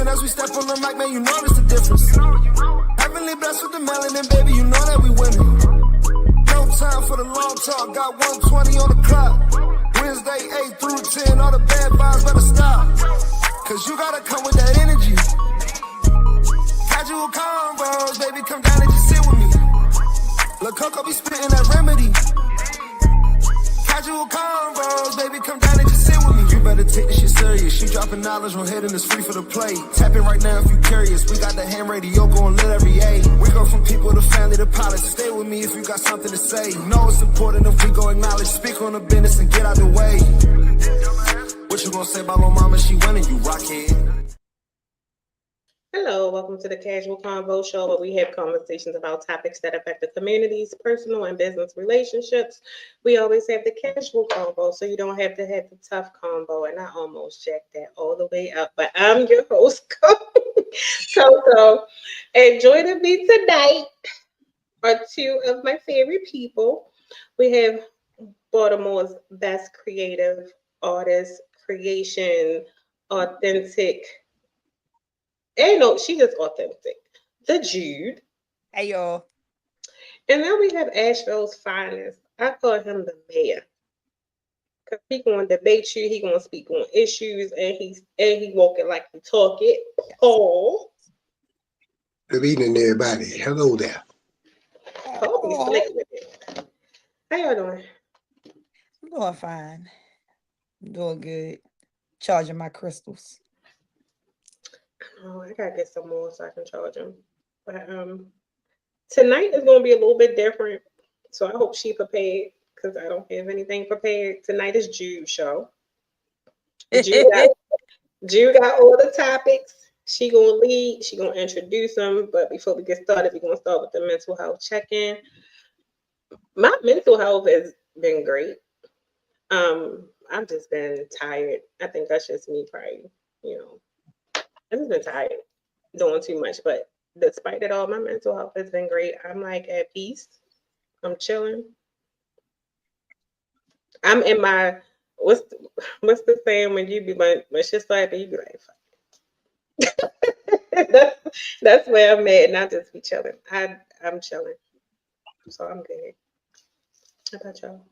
And as we step on the mic, man, you notice the difference. Heavenly blessed with the melanin, baby, you know that we winning. No time for the long talk, got 120 on the clock. Wednesday, 8 through 10, all the bad vibes better stop. Cause you gotta come with that energy. Casual convos, baby, come down and just sit with me. Lil' Coco be spitting that remedy. Casual convos, baby, come down and just sit with me. You better take this shit serious. She dropping knowledge on head and it's free for the play. Tap it right now if you curious. We got the ham radio going lit every A. We go from people to family to pilots. Stay with me if you got something to say. Know it's important if we go acknowledge. Speak on the business and get out the way. What you gonna say about my mama? She winning, you rockhead. Hello, welcome to the Casual Convo Show, where we have conversations about topics that affect the community's personal and business relationships. We always have the casual convo, so you don't have to have the tough convo. And I almost jacked that all the way up, but I'm your host, Coco. And joining me tonight are two of my favorite people. We have Baltimore's best creative artist, creation, authentic. And no, she is authentic. The Jude. Hey, y'all. And then we have Asheville's finest. I call him the mayor. Because he going to debate you, he going to speak on issues, and he walking like he talk it. Paul. Good evening, everybody. Hello there. Paul be slick with it. How y'all doing? I'm doing fine. I'm doing good. Charging my crystals. Oh, I gotta get some more so I can charge them. But tonight is gonna be a little bit different. So I hope she prepared because I don't have anything prepared. Tonight is Jude's show. Jude got all the topics. She gonna lead, she gonna introduce them. But before we get started, we're gonna start with the mental health check-in. My mental health has been great. I've just been tired. I think that's just me probably, I've just been tired doing too much, but despite it all, my mental health has been great. I'm like at peace. I'm chilling. I'm in my what's the saying when you be when shit's slapping, you be like, fuck. that's where I'm at, and I just be chilling. I'm chilling, so I'm good. How about y'all?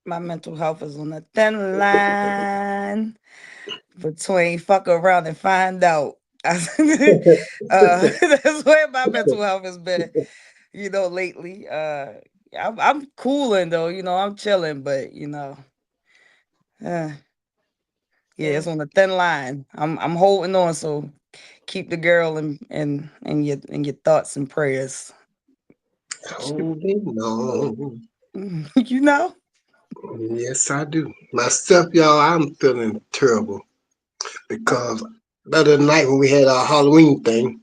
My mental health is on the thin line between fuck around and find out. That's where my mental health has been, lately. I'm cooling though, I'm chilling, but it's on the thin line. I'm holding on, so keep the girl in your thoughts and prayers. Holding on. Yes, I do. Myself, y'all, I'm feeling terrible because the other night when we had our Halloween thing,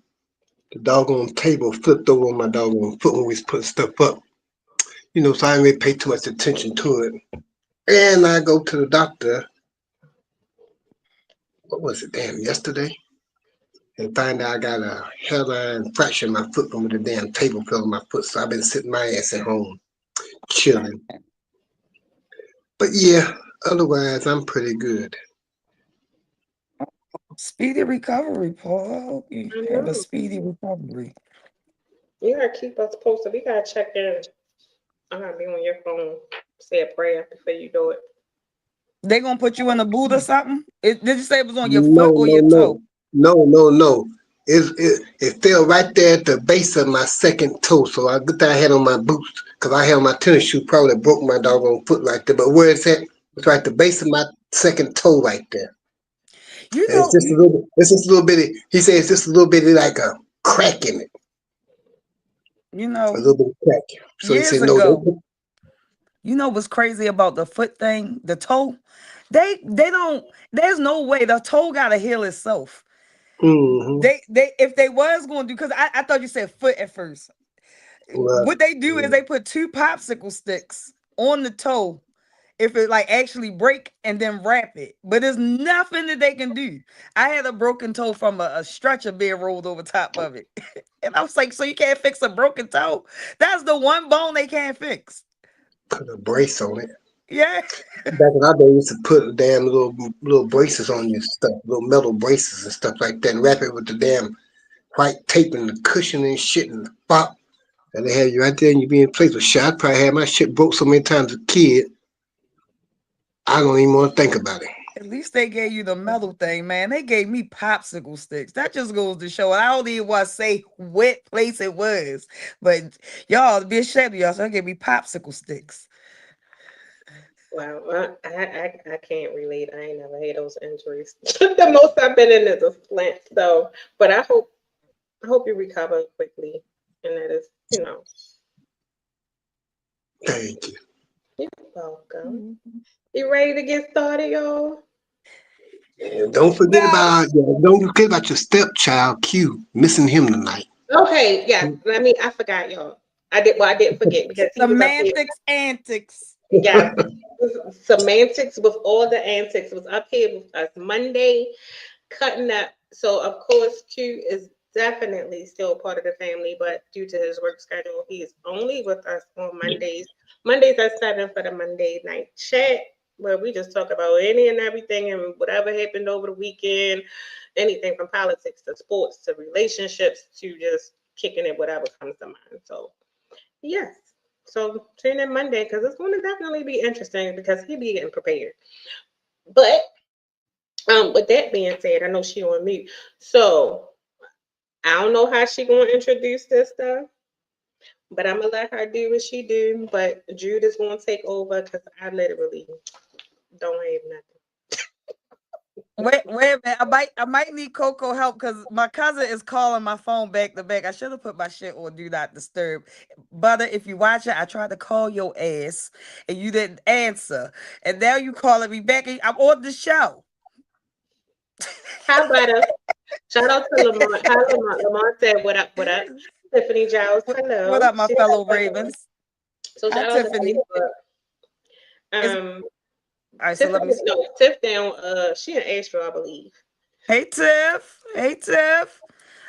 the doggone table flipped over on my doggone foot when we was putting stuff up. So I didn't really pay too much attention to it. And I go to the doctor, what was it, yesterday? And find out I got a hairline fracture in my foot from the damn table fell on my foot. So I've been sitting my ass at home, chilling. But yeah, otherwise I'm pretty good. Speedy recovery, Paul. I hope you have a speedy recovery. You gotta keep us posted. We gotta check in. I gotta be on your phone. Say a prayer before you do it. They gonna put you in a boot or something? Did you say it was on your foot or your toe? No. It fell right there at the base of my second toe. So I good thing I had on my boots because I had on my tennis shoe. Probably broke my doggone foot right there. But where it's at, it's right at the base of my second toe right there. It's just a little bitty. He said it's just a little bitty like a crack in it. A little bit of crack. So years he said ago, what's crazy about the foot thing, the toe? They don't. There's no way the toe gotta heal itself. Mm-hmm. They if they was going to do, because I thought you said foot at first. What they do is they put 2 popsicle sticks on the toe if it like actually break and then wrap it. But there's nothing that they can do. I had a broken toe from a stretcher being rolled over top of it. And I was like, so you can't fix a broken toe? That's the one bone they can't fix. Put a brace on it. Yeah. Back in our day, we used to put damn little braces on this stuff, little metal braces and stuff like that, and wrap it with the damn white tape and the cushion and shit and the pop. And they had you right there and you be in place with shit. I probably had my shit broke so many times as a kid, I don't even want to think about it. At least they gave you the metal thing, man. They gave me popsicle sticks. That just goes to show. And I don't even want to say what place it was, but y'all be ashamed of y'all. So they gave me popsicle sticks. Wow, I can't relate. I ain't never had those injuries. The most I've been in is a splint. So, but I hope you recover quickly, and that is, Thank you. you're welcome. You ready to get started, y'all? And don't forget about your stepchild Q. Missing him tonight. Okay, yeah. I forgot, y'all. I didn't forget because he was up here. Semantics antics. Yeah, semantics with all the antics was up here with us Monday, cutting up. So of course, Q is definitely still part of the family, but due to his work schedule, he is only with us on Mondays. Mondays at 7 for the Monday night chat, where we just talk about any and everything and whatever happened over the weekend, anything from politics to sports to relationships to just kicking it, whatever comes to mind. So yes. So tune in Monday because it's going to definitely be interesting because he'll be getting prepared. But with that being said, I know she on mute. So I don't know how she gonna introduce this stuff, but I'm gonna let her do what she do. But Jude is gonna take over because I literally don't have nothing. Wait a minute. I might need Coco help because my cousin is calling my phone back to back. I should have put my shit on do not disturb. Butter, if you watch it, I tried to call your ass and you didn't answer. And now you calling me back and I'm on the show. How about us? Shout out to Lamont. Hi Lamont. Lamont said, "What up? What up?" Tiffany Giles. Hello. What up, my She fellow said, Ravens? so Hi, shout out to Tiffany. Facebook. All right, so let me. Tiff down. She an Astro, I believe. Hey, Tiff. Hey, Tiff.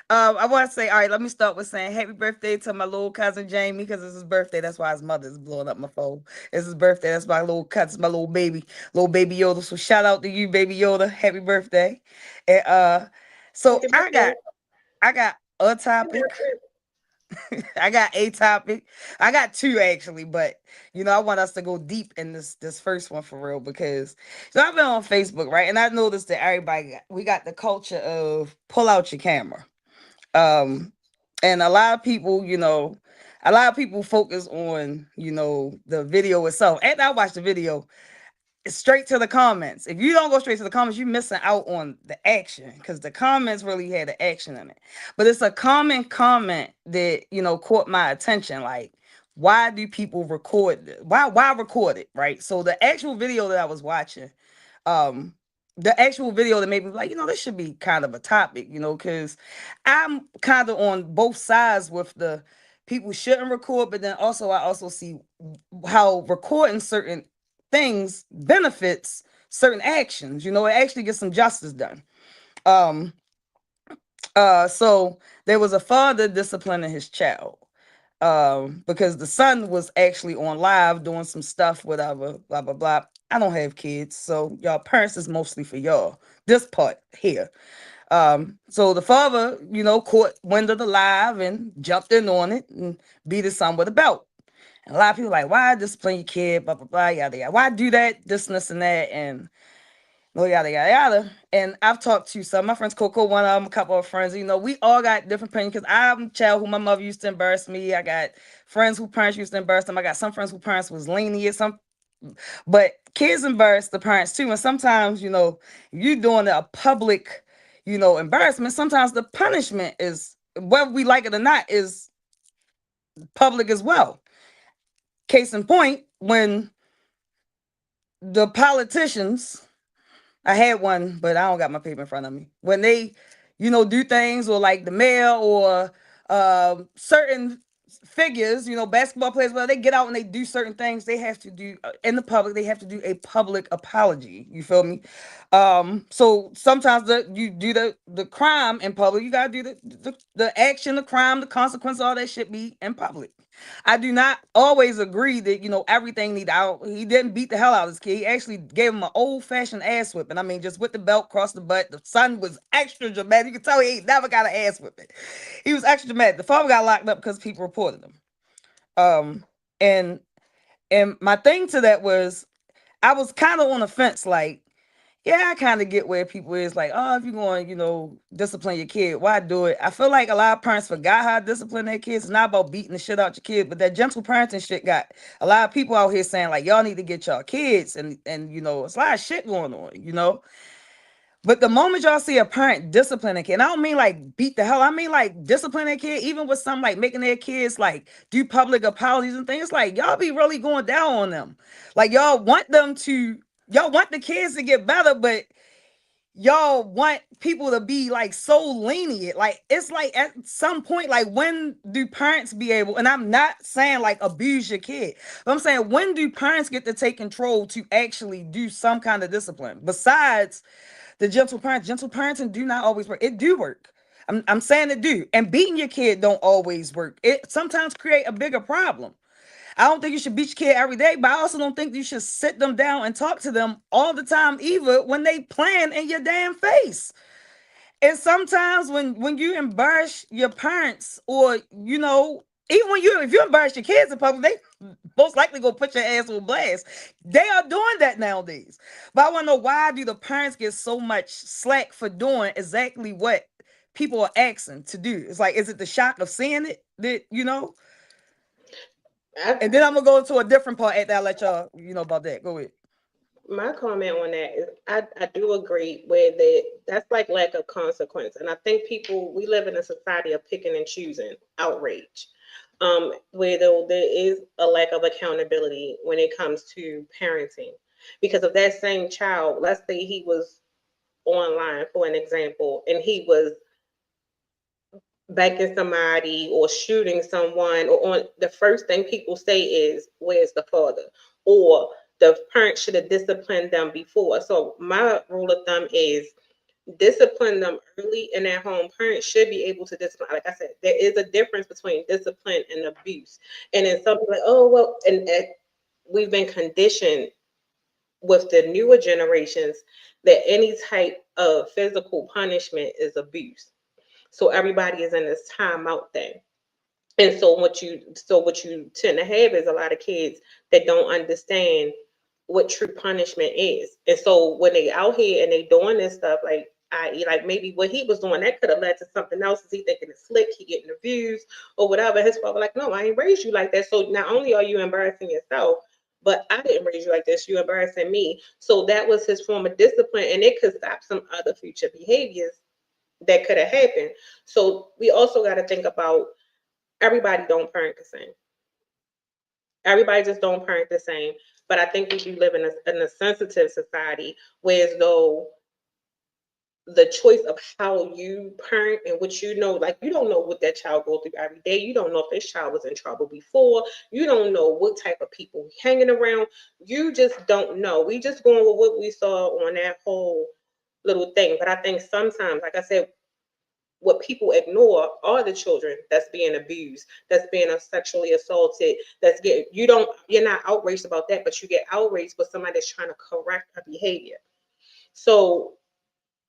I want to say, all right, let me start with saying happy birthday to my little cousin Jamie because it's his birthday. That's why his mother's blowing up my phone. It's his birthday. That's my little cousin, my little baby Yoda. So shout out to you, baby Yoda. Happy birthday. And so I got a topic. I got a topic. I got two actually, but I want us to go deep in this first one for real because I've been on Facebook, right? And I noticed that we got the culture of pull out your camera. And a lot of people, focus on, the video itself. And I watched the video straight to the comments. If you don't go straight to the comments, you're missing out on the action because the comments really had the action in it. But it's a common comment that, caught my attention. Like, why do people record this? Why record it? Right. So the actual video that I was watching, the actual video that made me like, this should be kind of a topic, because I'm kind of on both sides with the people shouldn't record, but then I also see how recording certain things benefits certain actions. It actually gets some justice done. So there was a father disciplining his child because the son was actually on live doing some stuff, whatever, blah blah blah. I don't have kids, so y'all parents is mostly for y'all. This part here. So the father, caught wind of the live and jumped in on it and beat his son with a belt. And a lot of people like, why discipline your kid, blah blah blah, yada yada. Why do that, this and that, and no yada yada yada. And I've talked to some of my friends, Coco, one of them, a couple of friends. We all got different opinions because I'm a child who my mother used to embarrass me. I got friends who parents used to embarrass them. I got some friends who parents was lenient. But kids embarrass the parents too. And sometimes, you doing a public, embarrassment. Sometimes the punishment is, whether we like it or not, is public as well. Case in point, when the politicians, I had one, but I don't got my paper in front of me. When they, do things, or like the mayor or certain figures, basketball players, well, they get out and they do certain things, they have to do in the public, they have to do a public apology. You feel me? So sometimes you do the crime in public, you gotta do the action, the crime, the consequence, all that shit be in public. I do not always agree that, you know, everything need out. He didn't beat the hell out of his kid. He actually gave him an old-fashioned ass whipping. I mean, just with the belt across the butt. The son was extra dramatic. You can tell he ain't never got an ass whipping. He was extra dramatic. The father got locked up because people reported him. And my thing to that was, I was kind of on the fence, like, yeah, I kind of get where people is like, oh, if you're going, you know, discipline your kid, why do it? I feel like a lot of parents forgot how to discipline their kids. It's not about beating the shit out your kid, but that gentle parenting shit got a lot of people out here saying like, y'all need to get y'all kids, and you know, it's a lot of shit going on, you know. But the moment y'all see a parent discipline a kid, and I don't mean like beat the hell, I mean like discipline a kid, even with some like making their kids like do public apologies and things, like y'all be really going down on them. Like y'all want the kids to get better, but y'all want people to be like so lenient. Like it's like at some point, like when do parents be able, and I'm not saying like abuse your kid, but I'm saying when do parents get to take control to actually do some kind of discipline besides the gentle parenting do not always work. It do work. I'm saying it do. And beating your kid don't always work. It sometimes create a bigger problem. I don't think you should beat your kid every day, but I also don't think you should sit them down and talk to them all the time either when they playing in your damn face. And sometimes when you embarrass your parents, or you know, even if you embarrass your kids in public, they most likely go put your ass on blast. They are doing that nowadays. But I want to know, why do the parents get so much slack for doing exactly what people are asking to do? It's like, is it the shock of seeing it that, you know? And then I'm gonna go into a different part after I let y'all, you know, about that. Go ahead. My comment on that is I do agree with that's like lack of consequence. And I think we live in a society of picking and choosing outrage. Where there is a lack of accountability when it comes to parenting. Because of that same child, let's say he was online, for an example, and he was backing somebody or shooting someone, or on the first thing people say is, where's the father? Or the parent should have disciplined them before. So my rule of thumb is discipline them early in their home. Parents should be able to discipline. Like I said, there is a difference between discipline and abuse. And then something like, oh, well, and we've been conditioned with the newer generations that any type of physical punishment is abuse. So everybody is in this timeout thing. And so what you tend to have is a lot of kids that don't understand what true punishment is. And so when they out here and they doing this stuff, like like maybe what he was doing, that could have led to something else. Is he thinking it's slick, he getting the views or whatever? His father like, no, I ain't raised you like that. So not only are you embarrassing yourself, but I didn't raise you like this, you embarrassing me. So that was his form of discipline, and it could stop some other future behaviors that could have happened. So we also got to think about, everybody don't parent the same. Everybody just don't parent the same. But I think we do live in a sensitive society, whereas though the choice of how you parent and what you know, like you don't know what that child goes through every day. You don't know if this child was in trouble before. You don't know what type of people hanging around. You just don't know. We just going with what we saw on that whole little thing. But I think sometimes, like I said, what people ignore are the children that's being abused, that's being sexually assaulted, you're not outraged about that, but you get outraged with somebody that's trying to correct a behavior. So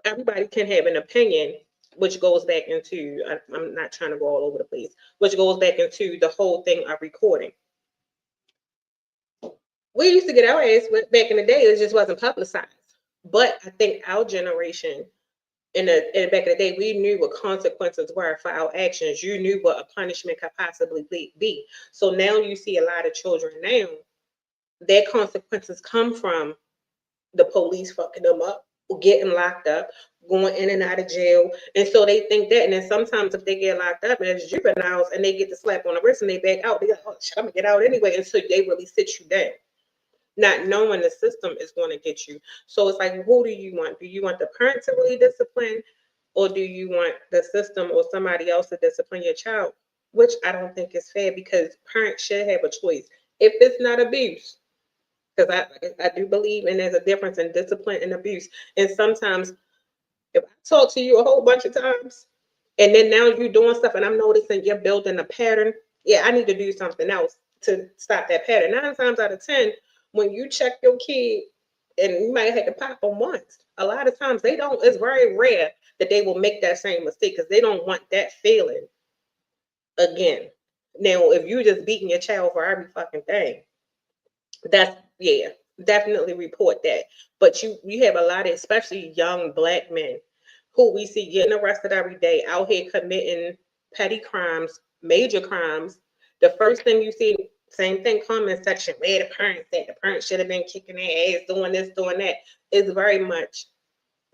everybody can have an opinion, which goes back into, I'm not trying to go all over the place, which goes back into the whole thing of recording. We used to get our ass back in the day, it just wasn't publicized. But I think our generation, in back in the day, we knew what consequences were for our actions. You knew what a punishment could possibly be. So now you see a lot of children now, their consequences come from the police fucking them up, getting locked up, going in and out of jail. And so they think that, and then sometimes if they get locked up as juveniles and they get the slap on the wrist and they back out, they're like, oh shit, I'm gonna get out anyway. And so they really sit you down, not knowing the system is going to get you. So it's like, who do you want? Do you want the parent to really discipline, or do you want the system or somebody else to discipline your child? Which I don't think is fair, because parents should have a choice if it's not abuse. Because I do believe, and there's a difference in discipline and abuse. And sometimes if I talk to you a whole bunch of times and then now you're doing stuff and I'm noticing you're building a pattern yeah, I need to do something else to stop that pattern. 9 times out of 10, when you check your kid, and you might have to pop them once, a lot of times they don't, it's very rare that they will make that same mistake because they don't want that feeling again. Now, if you just beating your child for every fucking thing, that's, yeah, definitely report that. But you have a lot of, especially young black men, who we see getting arrested every day, out here committing petty crimes, major crimes. The first thing you see, same thing, comment section, where the parents at, the parents should have been kicking their ass, doing this, doing that. Is very much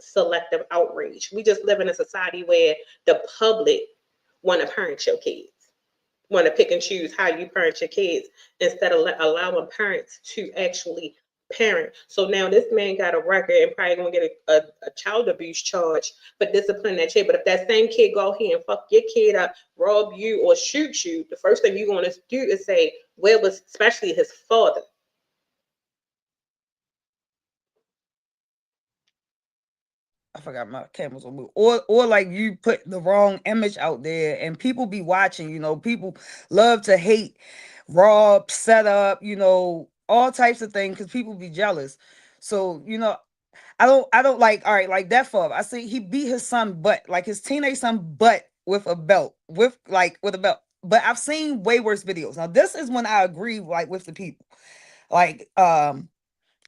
selective outrage. We just live in a society where the public want to parent your kids, want to pick and choose how you parent your kids instead of allowing parents to actually parent. So now this man got a record and probably gonna get a child abuse charge for disciplining that kid. But if that same kid go here and fuck your kid up, rob you, or shoot you, the first thing you're gonna do is say, where was, especially his father? I forgot my cameras on move. Or like you put the wrong image out there and people be watching, you know, people love to hate, rob, set up, you know, all types of things because people be jealous. So, you know, I don't like, all right, like that father. I see he beat his son butt, like his teenage son butt with a belt, with a belt. But I've seen way worse videos. Now, this is when I agree like with the people. Like but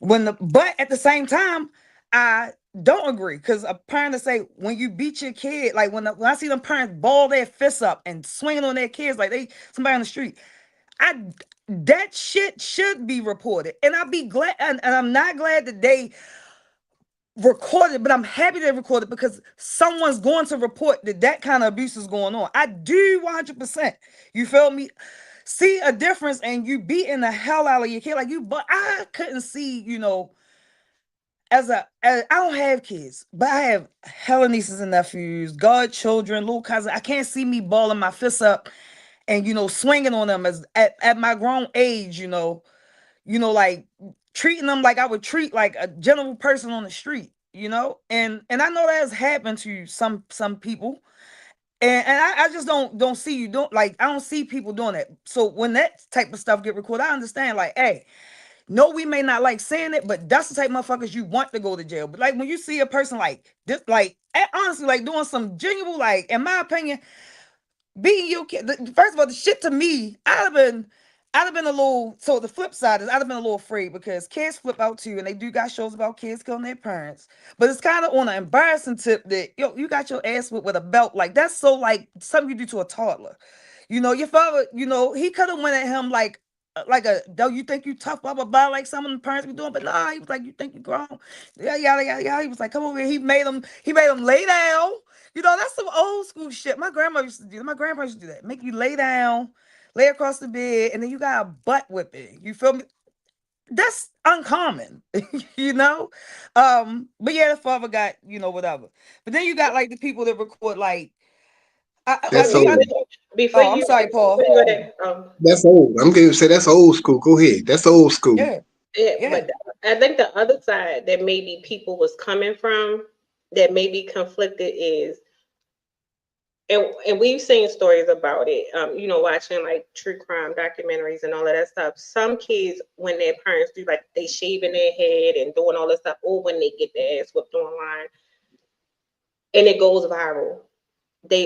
at the same time, I don't agree because a parent to say when you beat your kid, like when I see them parents ball their fists up and swinging on their kids like they somebody on the street, that shit should be reported, and I'll be glad, and I'm not glad that they recorded, but I'm happy they recorded because someone's going to report that kind of abuse is going on. I do 100%. You feel me? See a difference, and you beating the hell out of your kid like you. But I couldn't see, you know, as I don't have kids, but I have hella nieces and nephews, godchildren, little cousins. I can't see me balling my fists up and, you know, swinging on them as at my grown age, you know, like treating them like I would treat like a general person on the street, you know, and I know that has happened to some people, and I just don't see you don't like I don't see people doing that. So when that type of stuff get recorded, I understand like, hey, no, we may not like saying it, but that's the type of motherfuckers you want to go to jail. But like when you see a person like this, like honestly, like doing some genuine, like in my opinion, beating your kid. First of all, the shit to me, I'd have been a little. So the flip side is I'd have been a little afraid because kids flip out too, and they do got shows about kids killing their parents. But it's kind of on an embarrassing tip that you got your ass whipped with a belt. Like that's so like something you do to a toddler. You know, your father. You know, he could have went at him like though you think you tough, blah blah blah, like some of the parents be doing. But nah, he was like, you think you grown? Yeah, yada yada yada. He was like, come over here. He made him lay down. You know, that's some old school shit. My grandma used to do that. My grandpa used to do that. Make you lay down, lay across the bed, and then you got a butt whipping. You feel me? That's uncommon, you know? But yeah, the father got, you know, whatever. But then you got like the people that record like That's Before old. I'm sorry, Paul. before you go there, That's old. I'm going to say that's old school. Go ahead. That's old school. Yeah, yeah, yeah. but I think the other side that maybe people was coming from that may be conflicted is, and we've seen stories about it, you know, watching like true crime documentaries and all of that stuff. Some kids, when their parents do like they shaving their head and doing all this stuff, or when they get their ass whipped online and it goes viral,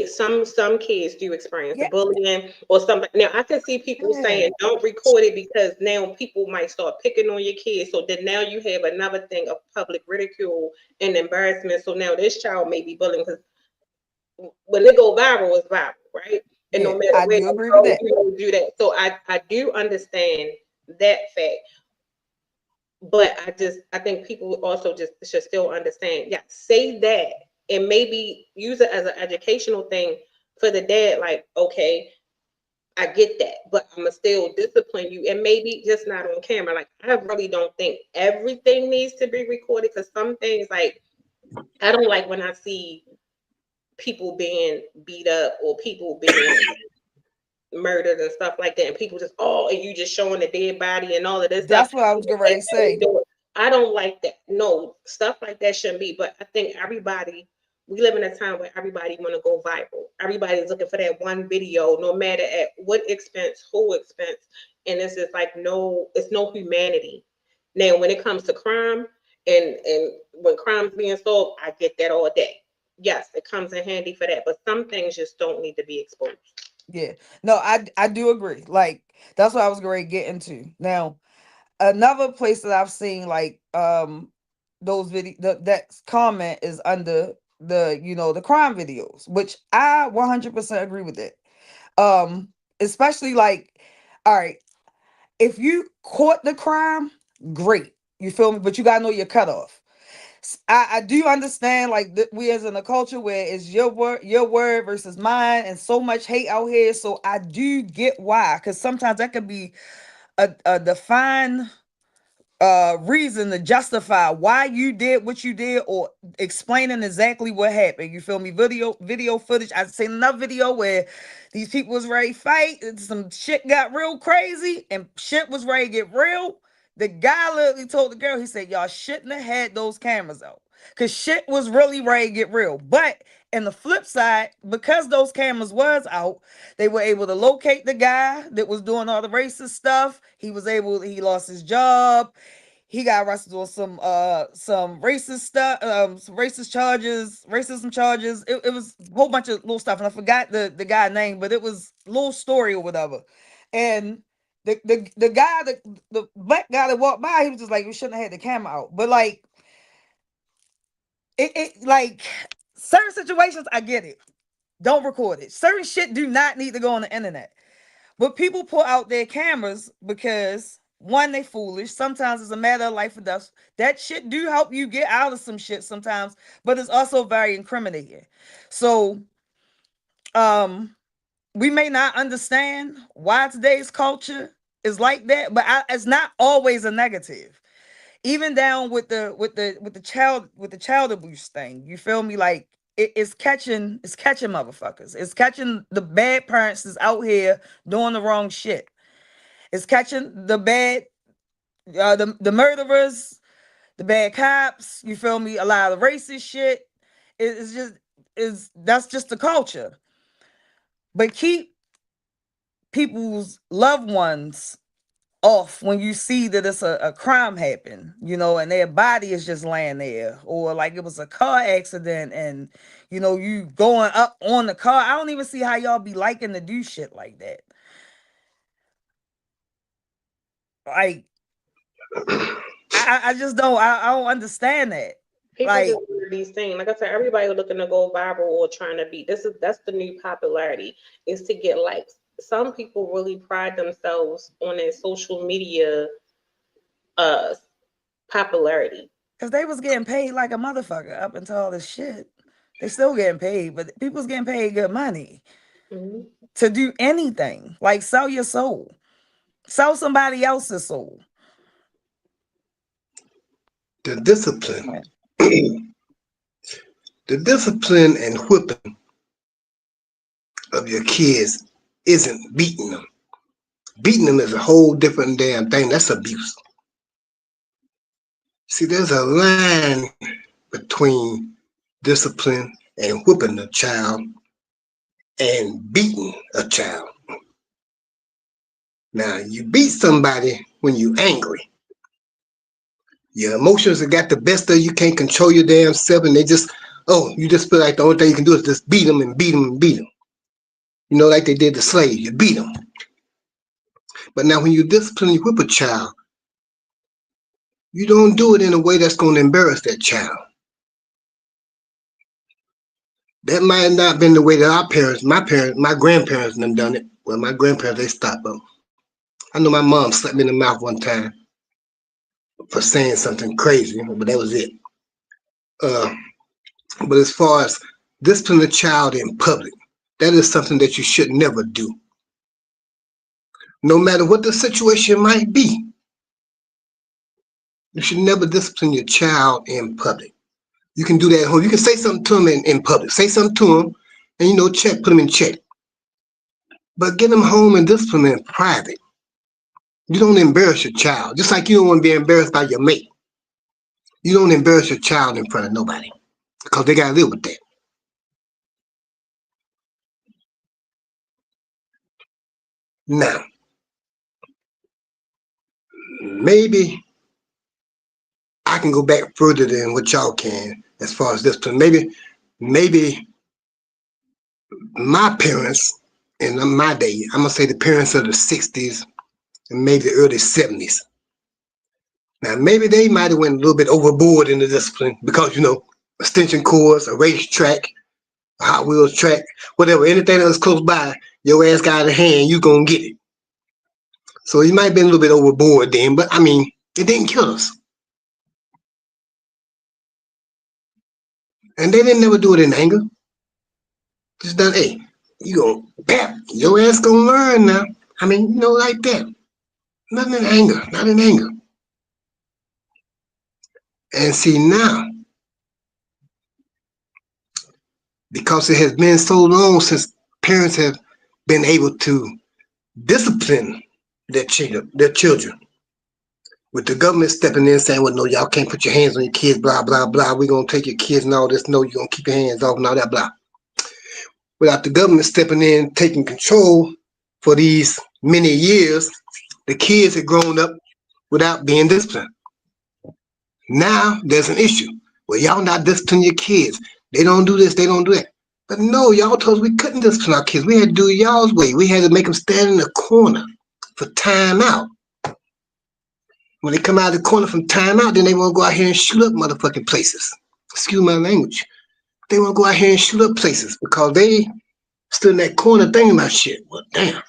some kids do experience the Yeah. bullying or something. Now I can see people Yeah. saying don't record it because now people might start picking on your kids. So then now you have another thing of public ridicule and embarrassment. So now this child may be bullying because when it go viral, it's viral, right? And no Yeah, matter I where do you agree go, with that. you don't do that. So I do understand that fact. But I think people also just should still understand, yeah, say that and maybe use it as an educational thing for the dad. Like, okay, I get that, but I'm gonna still discipline you, and maybe just not on camera. Like, I really don't think everything needs to be recorded because some things, like, I don't like when I see people being beat up or people being murdered and stuff like that, and people just and you just showing the dead body and all of this stuff. That's what I was going to say. I don't like that. No, stuff like that shouldn't be. But I think everybody We live in a time where everybody want to go viral. Everybody's looking for that one video, no matter at what expense, who expense. And it's just like it's no humanity. Now, when it comes to crime and when crime's being solved, I get that all day. Yes, it comes in handy for that, but some things just don't need to be exposed. Yeah. No, I do agree. Like that's what I was going to get into. Now, another place that I've seen like those video that comment is under the the crime videos, which I 100% agree with it. Especially like, all right, if you caught the crime, great. You feel me? But you gotta know your cutoff. I do understand like we as in a culture where it's your word versus mine, and so much hate out here. So I do get why, because sometimes that could be a defined reason to justify why you did what you did, or explaining exactly what happened. You feel me? Video footage. I've seen another video where these people was ready to fight, and some shit got real crazy, and shit was ready to get real. The guy literally told the girl, he said, y'all shouldn't have had those cameras out, because shit was really ready to get real. But in the flip side, because those cameras was out, they were able to locate the guy that was doing all the racist stuff. He lost his job. He got arrested on some racist stuff, some racism charges. It was a whole bunch of little stuff, and I forgot the guy's name, but it was a little story or whatever. And the guy, the black guy that walked by, he was just like, we shouldn't have had the camera out. But like it like certain situations, I get it. Don't record it. Certain shit do not need to go on the internet. But people pull out their cameras because one, they foolish. Sometimes it's a matter of life or death. That shit do help you get out of some shit sometimes, but it's also very incriminating. So we may not understand why today's culture is like that, but it's not always a negative. Even down with the child abuse thing. You feel me? Like it's catching motherfuckers. It's catching the bad parents that's out here doing the wrong shit. It's catching the bad, the murderers, the bad cops. You feel me? A lot of racist shit. That's just the culture. But keep people's loved ones off when you see that it's a crime happen, and their body is just laying there, or like it was a car accident and you going up on the car. I don't even see how y'all be liking to do shit like that. Like I just don't understand that. People Like, just want to be seen. Like I said, everybody looking to go viral or trying to be. That's the new popularity, is to get likes. Some people really pride themselves on their social media popularity. because they was getting paid like a motherfucker up until all this shit. They still getting paid, but people's getting paid good money to do anything. Like sell your soul. Sell somebody else's soul. The discipline. The discipline and whipping of your kids isn't beating them. Beating them is a whole different damn thing. That's abuse. See, there's a line between discipline and whipping a child and beating a child. Now, you beat somebody when you're angry. Your emotions have got the best of you. You can't control your damn self, and you just feel like the only thing you can do is just beat them and beat them and beat them. Like they did the slaves, you beat them. But now when you discipline, you whip a child, you don't do it in a way that's going to embarrass that child. That might not have been the way that my grandparents and them done it. Well, my grandparents, they stopped them. I know my mom slapped me in the mouth one time for saying something crazy, but that was it. But as far as disciplining a child in public, that is something that you should never do. No matter what the situation might be, you should never discipline your child in public. You can do that at home. You can say something to them in public. Say something to them and, put them in check. But get them home and discipline them in private. You don't embarrass your child. Just like you don't want to be embarrassed by your mate. You don't embarrass your child in front of nobody, because they got to live with that. Now, maybe I can go back further than what y'all can as far as this. Maybe my parents in my day, I'm gonna say the parents of the 60s and maybe the early 70s. Now, maybe they might have went a little bit overboard in the discipline because, extension cords, a racetrack, a Hot Wheels track, whatever, anything that was close by, your ass got out of hand, you gonna get it. So you might have been a little bit overboard then, but I mean, it didn't kill us. And they didn't never do it in anger. Just done, hey, you gonna bap, your ass gonna learn now. I mean, like that. Nothing in anger, not in anger. And see now, because it has been so long since parents have been able to discipline their children, with the government stepping in saying, well, no, y'all can't put your hands on your kids, blah, blah, blah. We're going to take your kids and all this. No, you're going to keep your hands off and all that, blah. Without the government stepping in, taking control for these many years, the kids have grown up without being disciplined. Now there's an issue. Well, y'all not disciplining your kids. They don't do this, they don't do that. But no, y'all told us we couldn't discipline our kids. We had to do it y'all's way. We had to make them stand in the corner for timeout. When they come out of the corner from timeout, then they want to go out here and shoot up motherfucking places. Excuse my language. They want to go out here and shoot up places because they stood in that corner thinking about shit. Well, damn.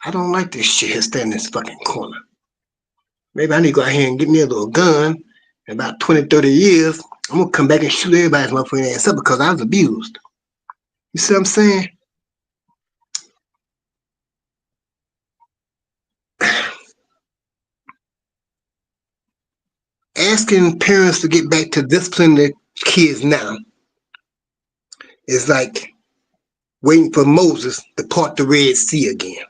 I don't like this shit here standing in this fucking corner. Maybe I need to go out here and get me a little gun. In about 20, 30 years, I'm going to come back and shoot everybody's motherfucking ass up because I was abused. You see what I'm saying? Asking parents to get back to discipline their kids now is like waiting for Moses to part the Red Sea again.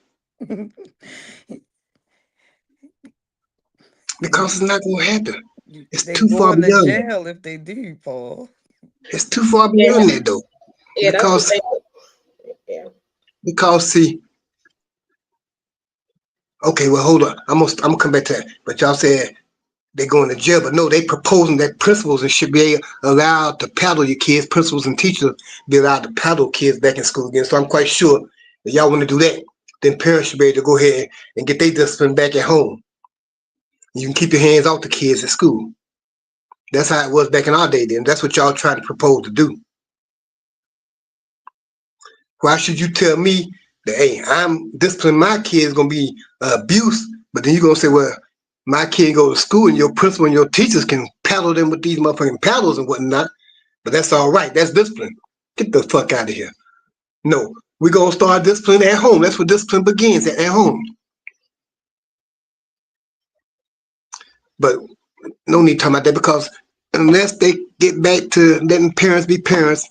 Because it's not going to happen. It's too far beyond that. Jail if they do, Paul. It's too far beyond that, though. Yeah, because see, okay, well, hold on. I'm gonna come back to that. But y'all said they're going to jail, but no, they proposing that principals should be allowed to paddle your kids. Principals and teachers be allowed to paddle kids back in school again. So I'm quite sure that y'all want to do that. Then parents should be able to go ahead and get their discipline back at home. You can keep your hands off the kids at school. That's how it was back in our day then. That's what y'all trying to propose to do. Why should you tell me that, hey, I'm disciplining my kids going to be abuse, but then you're going to say, well, my kid go to school and your principal and your teachers can paddle them with these motherfucking paddles and whatnot, but that's all right. That's discipline. Get the fuck out of here. No, we're going to start discipline at home. That's where discipline begins, at home. But no need to talk about that because unless they get back to letting parents be parents,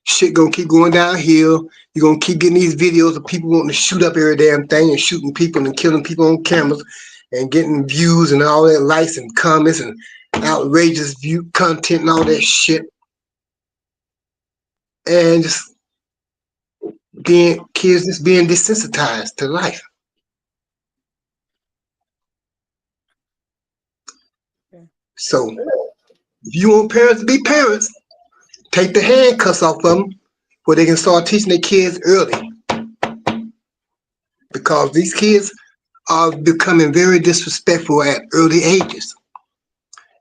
shit gonna keep going downhill. You're gonna keep getting these videos of people wanting to shoot up every damn thing and shooting people and killing people on cameras and getting views and all that likes and comments and outrageous view content and all that shit. And just kids just being desensitized to life. So if you want parents to be parents, take the handcuffs off of them where they can start teaching their kids early. Because these kids are becoming very disrespectful at early ages.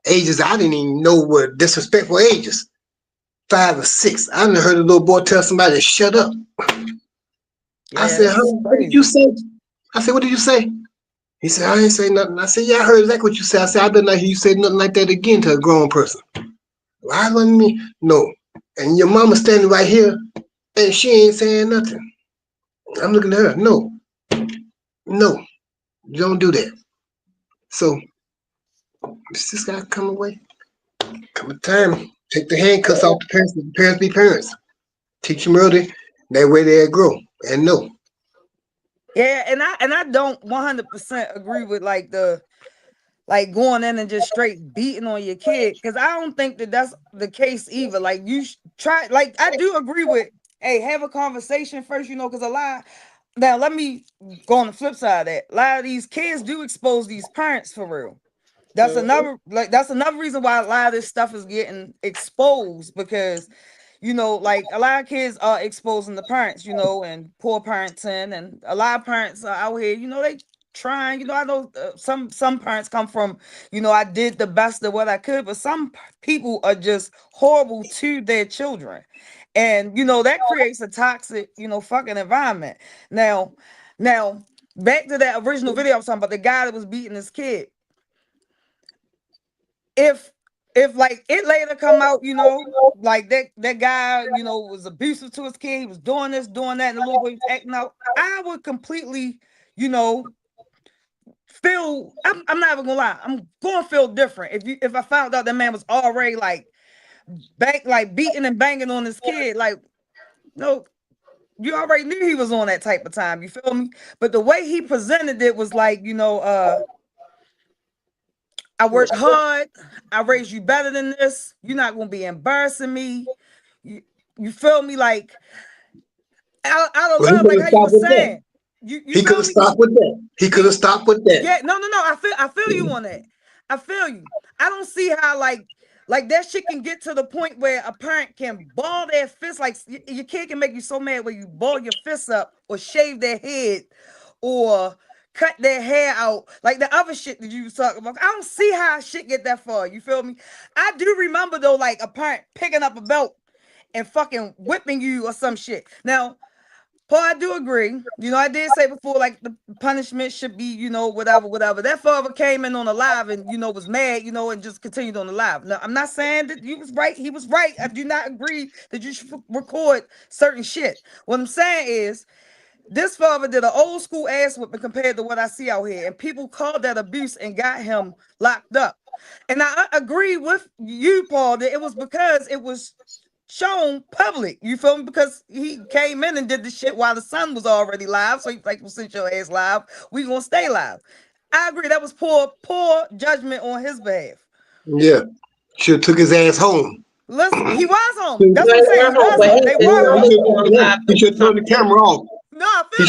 Ages I didn't even know were disrespectful ages. 5 or 6. I never heard a little boy tell somebody to shut up. Yeah, I said, what did you say? I said, what did you say? He said, I didn't say nothing. I said, yeah, I heard exactly what you said. I said, I better not hear you say nothing like that again to a grown person. Why wasn't me? No. And your mama standing right here and she ain't saying nothing. I'm looking at her. No. No. Don't do that. So, does this guy come away? Come a time. Take the handcuffs off the parents. The parents be parents. Teach them early. That way they'll grow and know. Yeah, and I don't 100% agree with like going in and just straight beating on your kid, because I don't think that that's the case either. Like you try, like I do agree with, hey, have a conversation first, because Now let me go on the flip side of that. A lot of these kids do expose these parents for real. That's another reason why a lot of this stuff is getting exposed, because like a lot of kids are exposing the parents, and poor parenting, and a lot of parents are out here, they trying, I know some parents come from, I did the best of what I could, but some people are just horrible to their children. And that creates a toxic, fucking environment. Now, back to that original video I was talking about, the guy that was beating his kid. If like it later come out, like that guy, was abusive to his kid, he was doing this, doing that, and the little boy was acting out, I would completely, feel, I'm not even gonna lie, I'm gonna feel different if I found out that man was already like beating and banging on his kid. Like, no, you already knew he was on that type of time, you feel me? But the way he presented it was like, I worked hard. I raised you better than this. You're not gonna be embarrassing me. You feel me? Like out of love, like how you were saying. He could have stopped with that. He could have stopped with that. Yeah, no. I feel you on that. I feel you. I don't see how like that shit can get to the point where a parent can ball their fist. Like your kid can make you so mad where you ball your fists up or shave their head or cut their hair out, like the other shit that you was talking about. I don't see how shit get that far. You feel me? I do remember though, like a parent picking up a belt and fucking whipping you or some shit. Now, Paul, I do agree. I did say before, like the punishment should be, whatever. That father came in on the live and was mad, and just continued on the live. Now, I'm not saying that you was right. He was right. I do not agree that you should record certain shit. What I'm saying is, this father did an old school ass whipping compared to what I see out here. And people called that abuse and got him locked up. And I agree with you, Paul, that it was because it was shown public. You feel me? Because he came in and did the shit while the sun was already live. So he's like, well, since your ass live, we gonna stay live. I agree. That was poor judgment on his behalf. Yeah. Should have took his ass home. Listen, he was home. That's what I'm saying. They were home. He should turn the camera off. No, I feel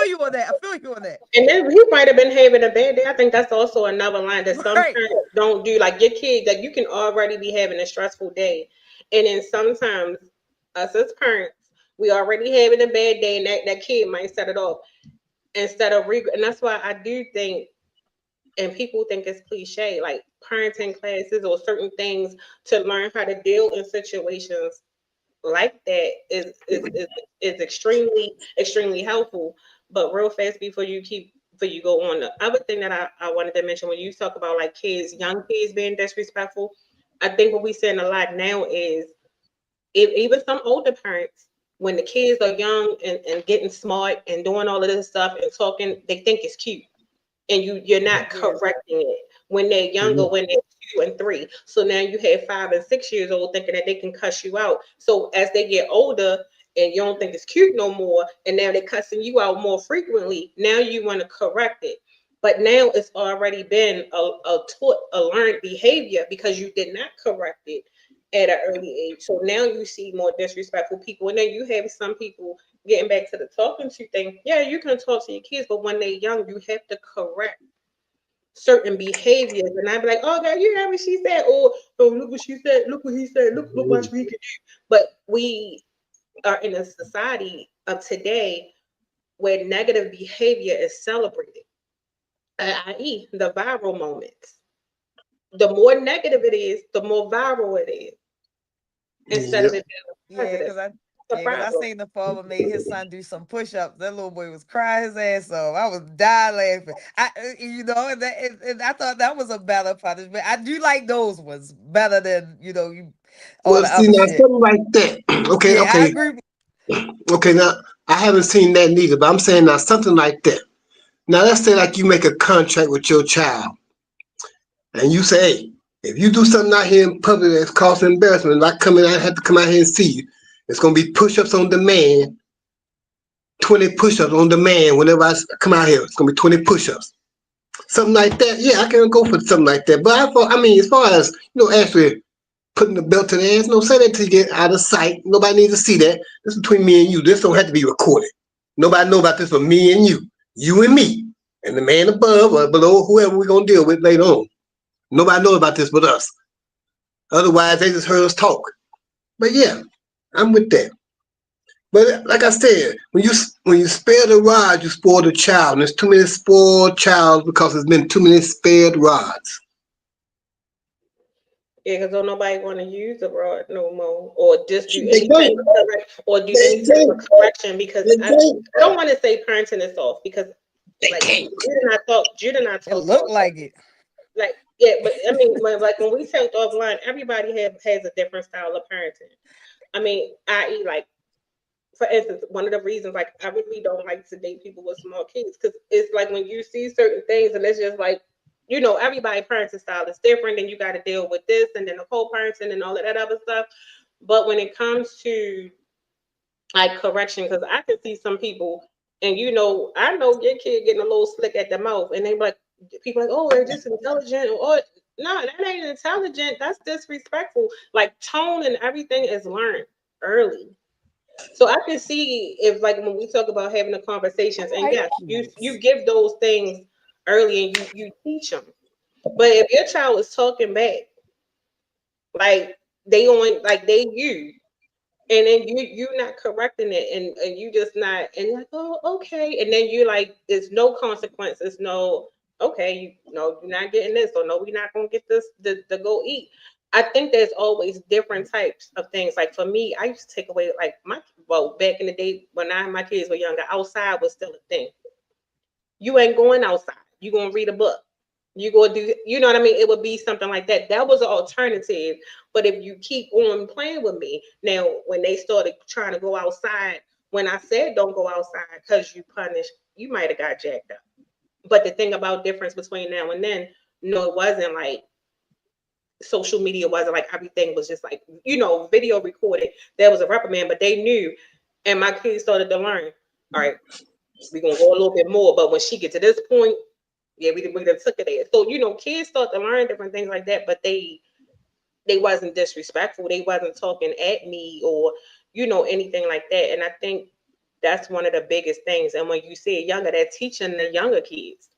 you on that. And then he might have been having a bad day. I think that's also another line that some parents don't do. Like your kid, like you can already be having a stressful day. And then sometimes us as parents, we already having a bad day, and that kid might set it off instead of and that's why I do think, and people think it's cliche, like parenting classes or certain things to learn how to deal in situations like that is extremely helpful. But real fast before you go on, the other thing that I wanted to mention when you talk about like young kids being disrespectful, I think what we're seeing a lot now is even some older parents, when the kids are young and getting smart and doing all of this stuff and talking, they think it's cute, and you're not correcting it when they're younger, when they're 2 and 3. So now you have 5 and 6 years old thinking that they can cuss you out. So as they get older and you don't think it's cute no more, and now they're cussing you out more frequently, now you want to correct it. But now it's already been a learned behavior because you did not correct it at an early age. So now you see more disrespectful people. And then you have some people, getting back to the talking to thing. Yeah, you can talk to your kids, but when they're young, you have to correct certain behaviors. And I'd be like, oh God, you heard what she said? Oh, look what she said. Look what he said. Look what he can do. But we are in a society of today where negative behavior is celebrated, i.e. the viral moments. The more negative it is, the more viral it is. Instead of it being positive. I seen the father made his son do some push-ups. That little boy was crying his ass off. I was dying laughing. And I thought that was a better punishment. I do like those ones better than you. Well, see now something like that. Okay. I agree. Okay, now I haven't seen that neither, but I'm saying now something like that. Now let's say like you make a contract with your child, and you say, hey, if you do something out here in public that's causing embarrassment, I have to come out here and see you. It's gonna be push-ups on demand, 20 push-ups on demand. Whenever I come out here, it's gonna be 20 push-ups, something like that. Yeah, I can go for something like that. But I mean, as far as actually putting the belt to the ass, say that till you get out of sight. Nobody needs to see that. This is between me and you. This don't have to be recorded. Nobody know about this but me and you and me, and the man above or below, whoever we're gonna deal with later on. Nobody knows about this but us. Otherwise, they just heard us talk. But yeah, I'm with that. But like I said, when you spare the rod, you spoil the child. And there's too many spoiled child because there's been too many spared rods. Yeah, because don't nobody want to use the rod no more, or just do They any type don't. of or do They any type of don't. correction. Because They I don't. don't want to say parenting is off, because They like can't. Judah and I It talked looked off, like it. like yeah, but I mean, like when we talked offline, everybody has a different style of parenting. I mean, i.e., like, for instance, one of the reasons like I really don't like to date people with small kids, because it's like when you see certain things and it's just like, everybody parenting style is different, and you got to deal with this and then the co-parenting and all of that other stuff. But when it comes to like correction, because I can see some people, and I know your kid getting a little slick at the mouth, and they like, people like, oh, they're just intelligent, or no, that ain't intelligent. That's disrespectful. Like, tone and everything is learned early. So I can see if, like, when we talk about having the conversations, and Like yes, you kids. give those things early and you teach them. But if your child is talking back, like they you, and then you're not correcting it, and you just not, and you're like, oh, okay, and then you like, there's no consequences, no, okay, you're not getting this, or no, we're not gonna get this to go eat. I think there's always different types of things. Like for me, I used to take away, like, back in the day when my kids were younger, outside was still a thing. You ain't going outside. You gonna read a book. You gonna do, you know what I mean? It would be something like that. That was an alternative. But if you keep on playing with me, now when they started trying to go outside, when I said don't go outside because you punish, you might have got jacked up. But the thing about difference between now and then, no, it wasn't like social media, wasn't like everything was just like, video recorded. There was a reprimand, but they knew, and my kids started to learn. All right, we're gonna go a little bit more, but when she get to this point, yeah, we done took it there. So kids start to learn different things like that, but they wasn't disrespectful. They wasn't talking at me or anything like that. And I think that's one of the biggest things. And when you see it younger, they're teaching the younger kids,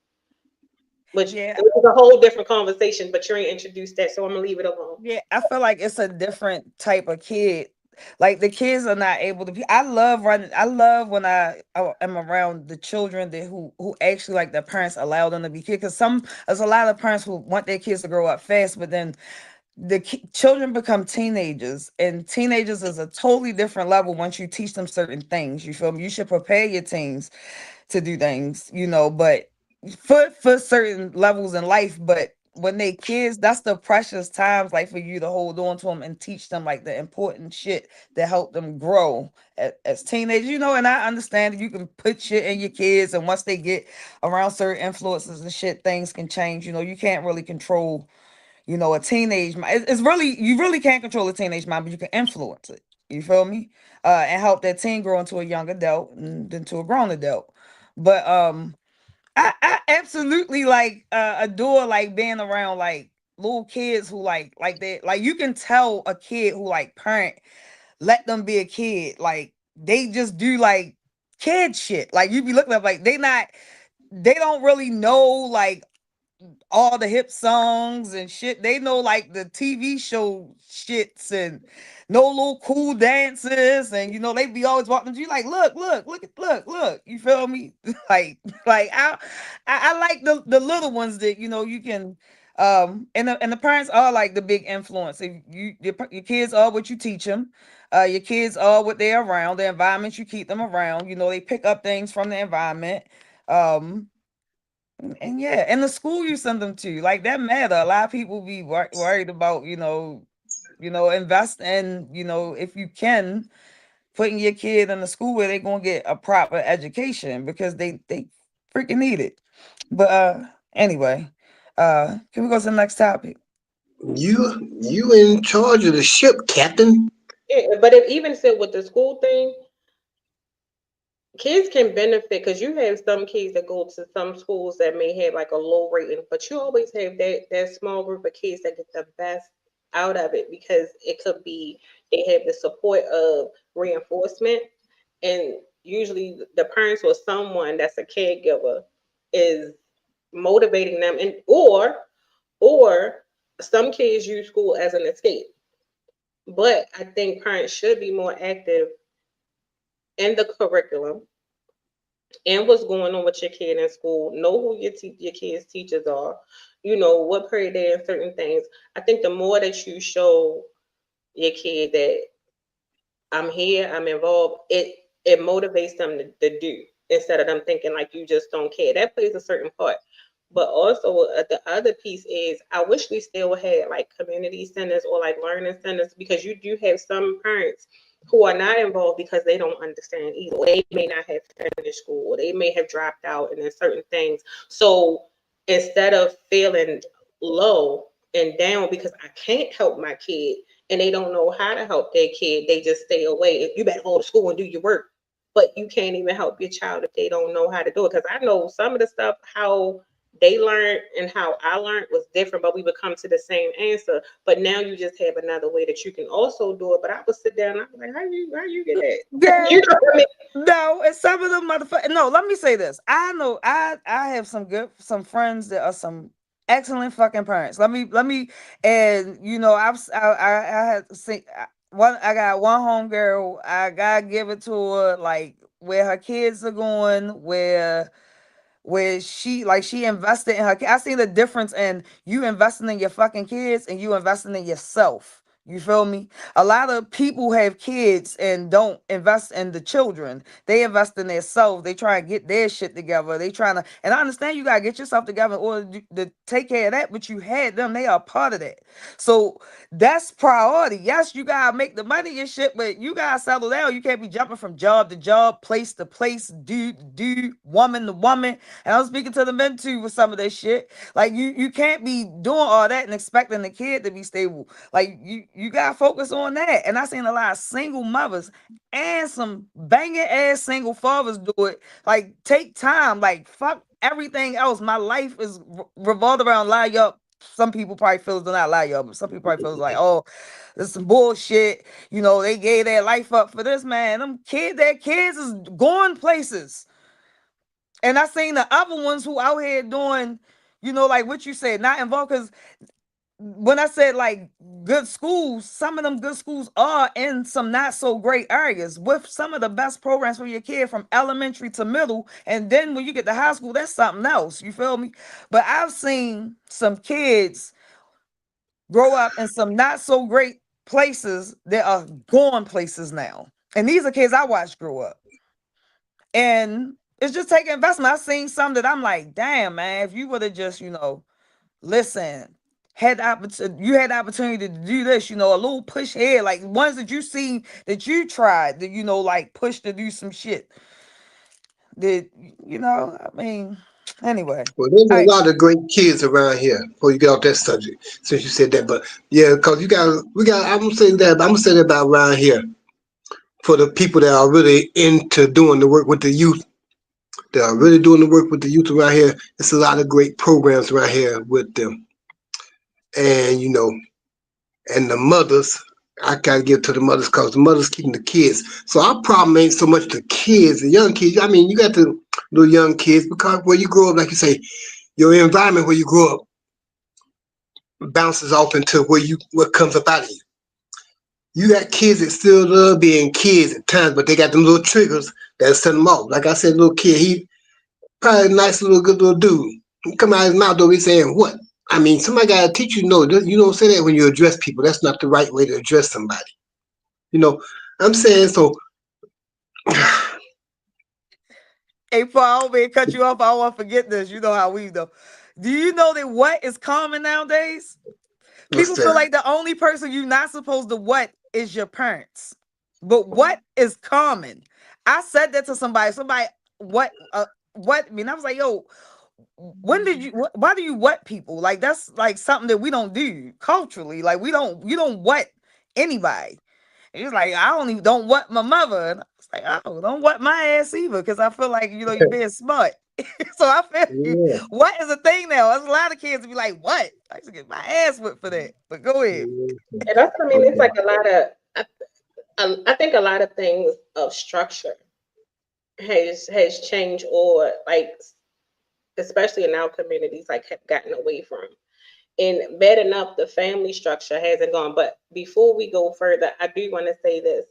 which Yeah. is a whole different conversation. But you ain't introduced that, so I'm gonna leave it alone. Yeah, I feel like it's a different type of kid. Like the kids are not able to be. I love running. I love when I am around the children that who actually, like, their parents allow them to be kids. Because there's a lot of parents who want their kids to grow up fast, but then children become teenagers, and teenagers is a totally different level once you teach them certain things. You feel me? You should prepare your teens to do things, but for certain levels in life. But when they kids, that's the precious times, like, for you to hold on to them and teach them, like, the important shit that help them grow as teenagers. And I understand that you can put shit in your kids, and once they get around certain influences and shit, things can change. You can't really control, a teenage mind. It's really, you really can't control a teenage mind, but you can influence it. You feel me? And help that teen grow into a young adult and then to a grown adult. But I absolutely, like, adore, like, being around, like, little kids who like that. Like, you can tell a kid who, like, parent let them be a kid. Like, they just do, like, kid shit. Like, you be looking up, like, they don't really know, like, all the hip songs and shit. They know, like, the TV show shits and no little cool dances, and they be always walking to you like, look. You feel me? like I like the little ones that you can and the parents are like the big influence. If your kids are what you teach them. Your kids are what they're around, the environment you keep them around. They pick up things from the environment. And yeah, and the school you send them to, like, that matter. A lot of people be worried about, invest in, if you can, putting your kid in a school where they're gonna get a proper education, because they freaking need it. But anyway, can we go to the next topic? You in charge of the ship, Captain. Yeah, but if even said with the school thing, kids can benefit, because you have some kids that go to some schools that may have like a low rating, but you always have that small group of kids that get the best out of it, because it could be they have the support of reinforcement, and usually the parents or someone that's a caregiver is motivating them, and or some kids use school as an escape. But I think parents should be more active in the curriculum and what's going on with your kid in school. Know who your kids' teachers are. You know what period they're in certain things. I think the more that you show your kid that I'm here, I'm involved, it motivates them to do instead of them thinking like you just don't care. That plays a certain part. But also the other piece is I wish we still had like community centers or like learning centers, because you do have some parents who are not involved because they don't understand either. Or they may not have finished school, or they may have dropped out and then certain things. So instead of feeling low and down because I can't help my kid and they don't know how to help their kid, they just stay away. You better go to school and do your work. But you can't even help your child if they don't know how to do it. Because I know some of the stuff, how they learned and how I learned was different, but we would come to the same answer. But now you just have another way that you can also do it. But I would sit down and I'm like, how you get that? Yeah. You know what I mean? No, and some of them motherfuckers. No, let me say this. I know I have some friends that are some excellent fucking parents. Let me, and you know I had seen one. I got one homegirl. I gotta give it to her, like where her kids are going, where she invested in her. I seen the difference in you investing in your fucking kids and you investing in yourself. You feel me? A lot of people have kids and don't invest in the children. They invest in themselves. They try and get their shit together. They trying to, and I understand you gotta get yourself together in order to take care of that, but you had them. They are part of that. So that's priority. Yes, you gotta make the money and shit, but you gotta settle down. You can't be jumping from job to job, place to place, dude to dude, woman to woman. And I was speaking to the men too with some of this shit. Like you can't be doing all that and expecting the kid to be stable. Like you gotta focus on that. And I seen a lot of single mothers and some banging ass single fathers do it. Like take time. Like fuck everything else. My life is revolved around lie up. Some people probably feel it's not lie up, but some people probably feel like, oh, this is some bullshit. You know, they gave their life up for this man. Their kids is going places. And I seen the other ones who out here doing, you know, like what you said, not involved. Because when I said like good schools, some of them good schools are in some not so great areas with some of the best programs for your kid from elementary to middle. And then when you get to high school, that's something else. You feel me? But I've seen some kids grow up in some not so great places that are going places now. And these are kids I watched grow up. And it's just taking investment. I've seen some that I'm like, damn, man, if you would have just, you know, listen, you had the opportunity to do this, you know, a little push here, like ones that you seen that you tried that, you know, like push to do some shit. That, you know, I mean, anyway. Well, there's a lot of great kids around here. Before you get off that subject, since you said that, but yeah, because we got. I'm gonna say that about around here for the people that are really into doing the work with the youth. That are really doing the work with the youth around here. It's a lot of great programs around here with them, and you know, and the mothers. I gotta give it to the mothers because the mothers keeping the kids. So our problem ain't so much the kids, the young kids. I mean, you got the little young kids because where you grow up, like you say, your environment where you grow up bounces off into what comes up out of you. You got kids that still love being kids at times, but they got them little triggers that set them off. Like I said, little kid, he probably a nice little good little dude. He come out of his mouth, though, he's saying, what? I mean, somebody got to teach you, no, you don't say that when you address people. That's not the right way to address somebody. You know, I'm saying, so. Hey, Paul, I cut you off. I don't want to forget this. You know how we do. Do you know that what is common nowadays? People feel like the only person you're not supposed to what is your parents. But what is common? I said that to somebody. What? I mean, I was like, yo, why do you what people? Like, that's like something that we don't do culturally. Like, you don't what anybody. And he's like, I don't what my mother. And I was like, oh, don't what my ass either. Because I feel like, you know, you're being smart. So I feel what is a thing now? There's a lot of kids to be like, what? I used to get my ass whipped for that. But go ahead. And that's, I mean, it's like a lot of, I think a lot of things of structure has changed, or like especially in our communities, like have gotten away from. And bad enough, the family structure hasn't gone. But before we go further, I do want to say this.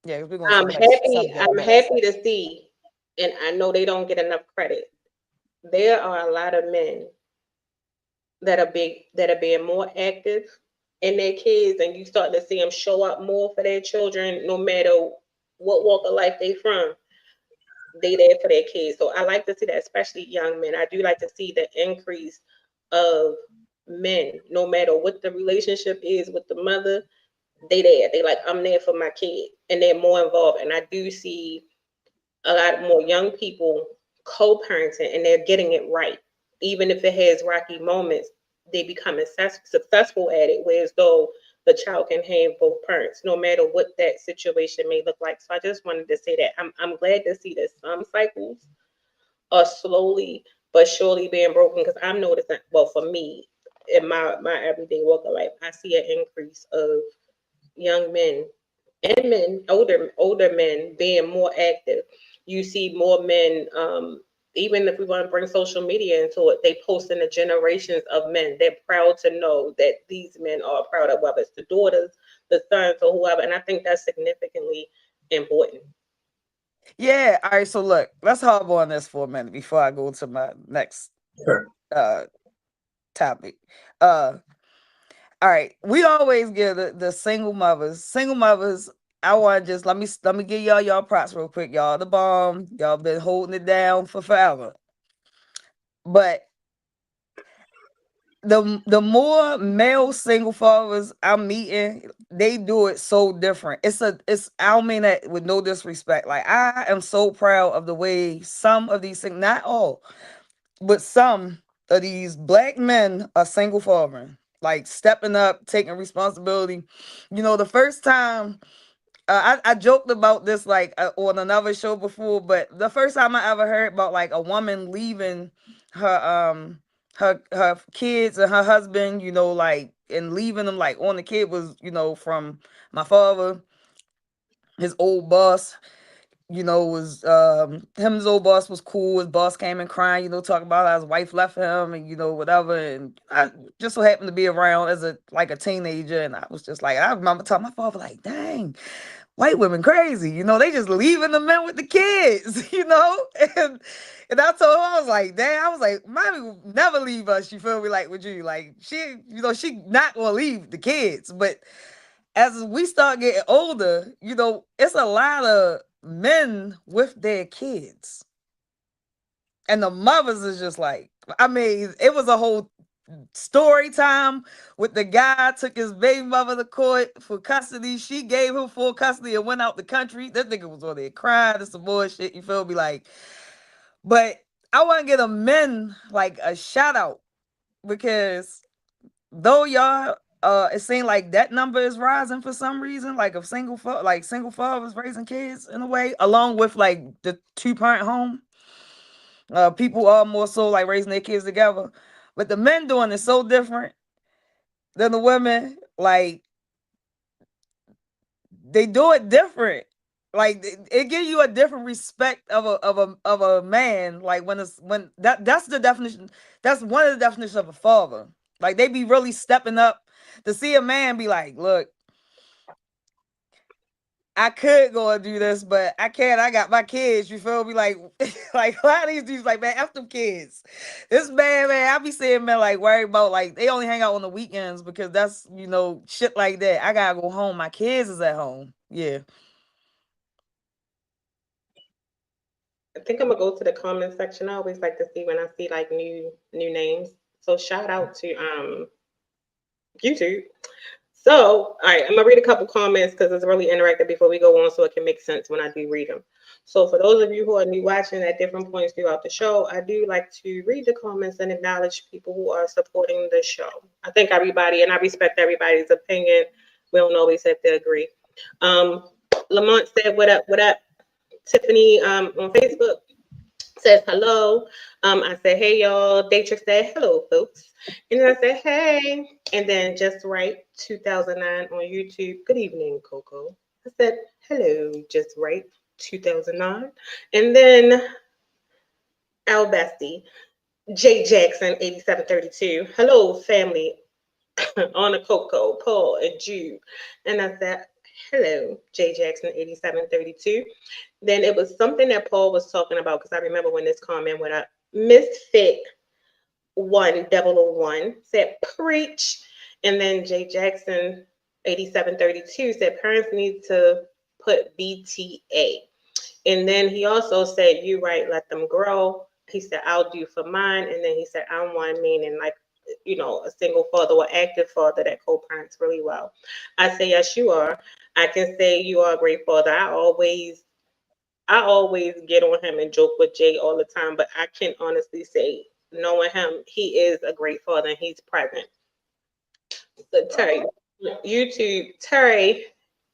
Yeah, we're going to the next subject I'm next. happy to see, and I know they don't get enough credit. There are a lot of men that are being more active in their kids, and you start to see them show up more for their children, no matter what walk of life they from. They there for their kids. So I like to see that, especially young men. I do like to see the increase of men, no matter what the relationship is with the mother. They there. They like, I'm there for my kid, and they're more involved. And I do see a lot more young people co-parenting, and they're getting it right. Even if it has rocky moments, they become successful at it. Whereas though the child can have both parents, no matter what that situation may look like. So I just wanted to say that I'm glad to see that some cycles are slowly but surely being broken, because I'm noticing, well, for me, in my everyday walk of life, I see an increase of young men and men, older men being more active. You see more men, even if we want to bring social media into it, they post in the generations of men. They're proud to know that these men are proud of, whether it's the daughters, the sons, or whoever. And I think that's significantly important. Yeah, all right. So look, let's hop on this for a minute before I go to my next Sure. uh topic. Uh all right. We always give the single mothers. Single mothers, I want to just let me give y'all props real quick. Y'all the bomb. Y'all been holding it down for forever. But the more male single fathers I'm meeting, they do it so different. It's I don't mean that with no disrespect. Like I am so proud of the way some of these things, not all, but some of these black men are single fathering, like stepping up, taking responsibility. You know, the first time I joked about this like on another show before, but the first time I ever heard about like a woman leaving her kids and her husband, you know, like and leaving them like on the kid was, you know, from my father, his old boss. You know, was him, his old boss was cool. His boss came in crying, you know, talking about how his wife left him and you know, whatever. And I just so happened to be around as a teenager, and I was just like, I remember telling my father, like, dang, white women crazy, you know, they just leaving the men with the kids, you know. And I told her, I was like, dang, I was like, mommy will never leave us, you feel me, like with you. Like she, you know, she not gonna leave the kids. But as we start getting older, you know, it's a lot of men with their kids. And the mothers is just like, I mean, it was a whole story time with the guy took his baby mother to court for custody. She gave him full custody and went out the country. That nigga was on there crying and some bullshit. You feel me? Like, but I want to get a men like a shout out, because though y'all it seemed like that number is rising for some reason, like of single fathers raising kids in a way, along with like the two-parent home. People are more so like raising their kids together, but the men doing it so different than the women. Like they do it different. Like it gives you a different respect of a man. Like when that's the definition. That's one of the definitions of a father. Like they be really stepping up to see a man be like, look, I could go and do this, but I can't. I got my kids. You feel me? Like, like a lot of these dudes, like, man, F them kids. This man, I be seeing men like worry about like they only hang out on the weekends because that's, you know, shit like that. I gotta go home. My kids is at home. Yeah. I think I'm gonna go to the comment section. I always like to see when I see like new names. So shout out to YouTube. So, all right, I'm gonna read a couple comments because it's really interactive before we go on, so it can make sense when I do read them. So, for those of you who are new watching at different points throughout the show, I do like to read the comments and acknowledge people who are supporting the show. I think everybody, and I respect everybody's opinion. We don't always have to agree. Lamont said, "What up? What up?" Tiffany on Facebook says hello. I said, hey y'all. Datrix said hello, folks. And then I said, hey. And then Just Right 2009 on YouTube. Good evening, Coco. I said, hello, Just Right 2009. And then Al Bestie, Jay Jackson, 8732. Hello, family. On a Coco, Paul, and Jude. And I said, hello, Jay Jackson, 8732. Then it was something that Paul was talking about because I remember when this comment went up. Misfit 1001 said, preach. And then Jay Jackson, 8732 said, parents need to put BTA. And then he also said, you right, let them grow. He said, I'll do for mine. And then he said, I'm one meaning like, you know, a single father or active father that co-parents really well. I say, yes, you are. I can say you are a great father. I always get on him and joke with Jay all the time, but I can honestly say, knowing him, he is a great father and he's present. So Terry, YouTube, Terry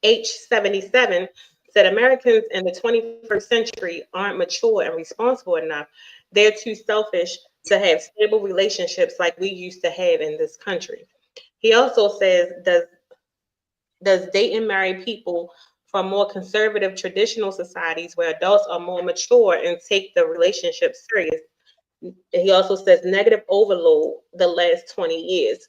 H77 said Americans in the 21st century aren't mature and responsible enough. They're too selfish to have stable relationships like we used to have in this country. He also says, does date and marry people from more conservative traditional societies where adults are more mature and take the relationship serious. He also says negative overload the last 20 years.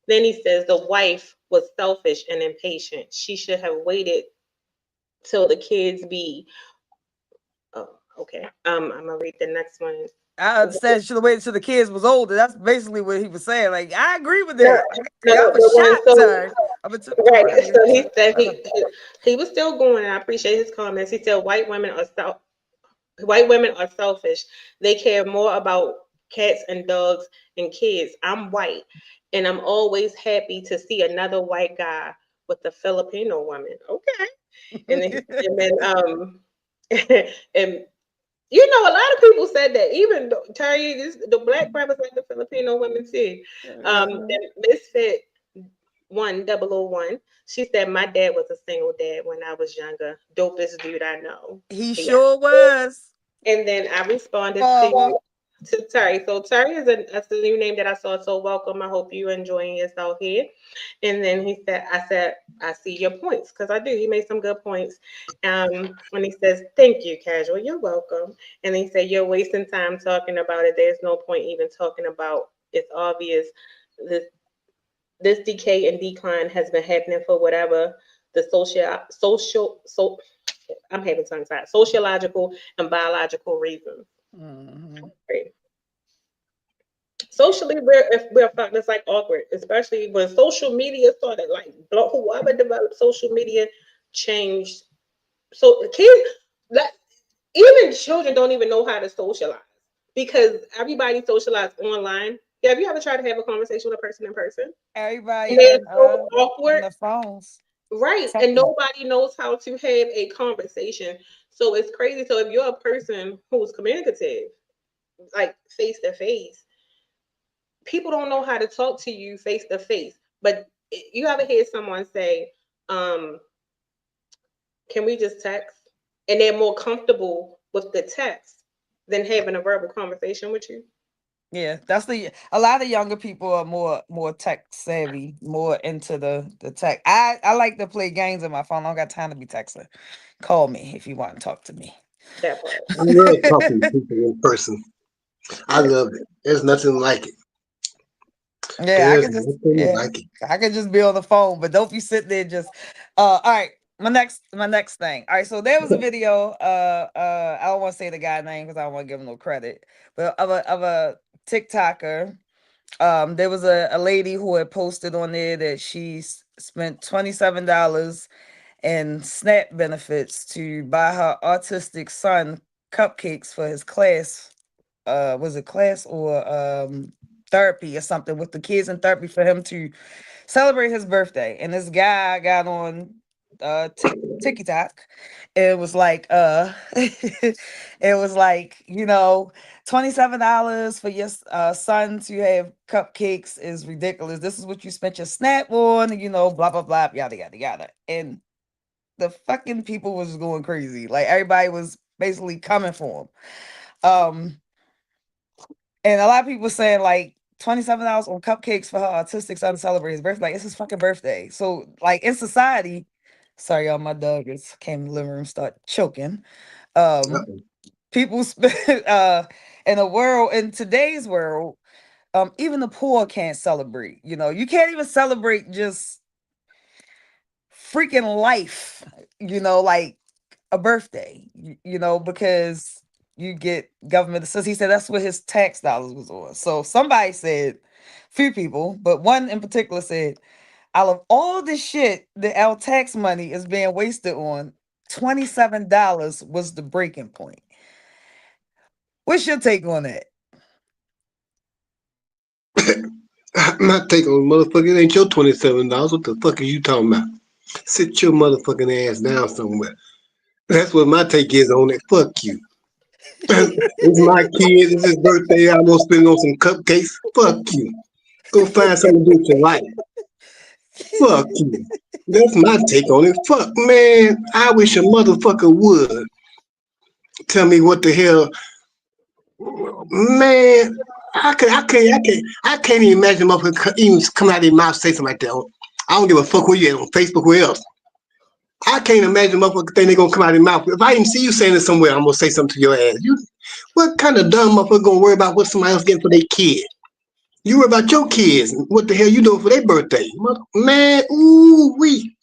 Then he says the wife was selfish and impatient. She should have waited till the kids be. Oh, okay. I'm gonna read the next one. I understand. Should have waited till the kids was older. That's basically what he was saying. Like, I agree with that. I was shocked, sir. Right. So he said he was still going, and I appreciate his comments. He said white women are selfish. They care more about cats and dogs and kids. I'm white, and I'm always happy to see another white guy with a Filipino woman. Okay. And then and you know, a lot of people said that. Even Terry, the black brothers like the Filipino women too. Misfit 1001. She said, my dad was a single dad when I was younger. Dopest dude I know. He sure was. And then I responded to Terry. So Terry that's a new name that I saw. So welcome. I hope you're enjoying yourself here. And then I said, I see your points because I do. He made some good points. And he says, thank you, casual. You're welcome. And he said, you're wasting time talking about it. There's no point even talking about. It's obvious. This decay and decline has been happening for whatever the I'm having tongue tied, sociological and biological reasons. Mm-hmm. Right. Socially, we're fucking, it's like awkward, especially when social media started. Like whoever developed social media changed. So the kids, like even children, don't even know how to socialize because everybody socializes online. Have you ever tried to have a conversation with a person in person? Everybody so awkward. On the phones. Right. And nobody knows how to have a conversation. So it's crazy. So if you're a person who's communicative, like face to face, people don't know how to talk to you face to face. But you ever hear someone say, can we just text? And they're more comfortable with the text than having a verbal conversation with you. Yeah, that's a lot of younger people are more tech savvy, more into the tech. I like to play games on my phone. I don't got time to be texting. Call me if you want to talk to me. That part. I love talking to people in person. I love it. There's nothing like it. Yeah, I can just be on the phone, but don't be sitting there just all right. My next thing. All right, so there was a video. I don't want to say the guy's name because I don't want to give him no credit, but of a TikToker. There was a lady who had posted on there that she spent $27 in SNAP benefits to buy her autistic son cupcakes for his class. Was it class or therapy or something with the kids in therapy for him to celebrate his birthday? And this guy got on TikTok. It was like it was like, you know, $27 for your son to have cupcakes is ridiculous. This is what you spent your SNAP on, you know, blah blah blah, yada yada yada. And the fucking people was going crazy. Like everybody was basically coming for him. And a lot of people saying like $27 on cupcakes for her autistic son to celebrate his birthday. Like, it's his fucking birthday. So like in society, Sorry, y'all, my dog is came in the living room, start choking. Um, Uh-oh. people spend in a world in today's world, even the poor can't celebrate. You know, you can't even celebrate just freaking life, you know, like a birthday, you know, because you get government assistance. He said that's what his tax dollars was on. So somebody said, few people, but one in particular said, out of all the shit that our tax money is being wasted on, $27 was the breaking point. What's your take on that? My take on motherfucker, it ain't your $27. What the fuck are you talking about? Sit your motherfucking ass down somewhere. That's what my take is on it. Fuck you. It's my kid. It's his birthday. I'm gonna spend on some cupcakes. Fuck you. Go find something to do with your life. Fuck you. That's my take on it. Fuck, man. I wish a motherfucker would tell me what the hell, man. I can't even imagine a motherfucker even come out of their mouth say something like that. I don't give a fuck where you at on Facebook, where else. I can't imagine a motherfucker think they gonna come out of their mouth. If I even see you saying it somewhere, I'm gonna say something to your ass. You, what kind of dumb motherfucker gonna worry about what somebody else getting for their kid? You worry about your kids. What the hell you doing for their birthday? Man, ooh wee.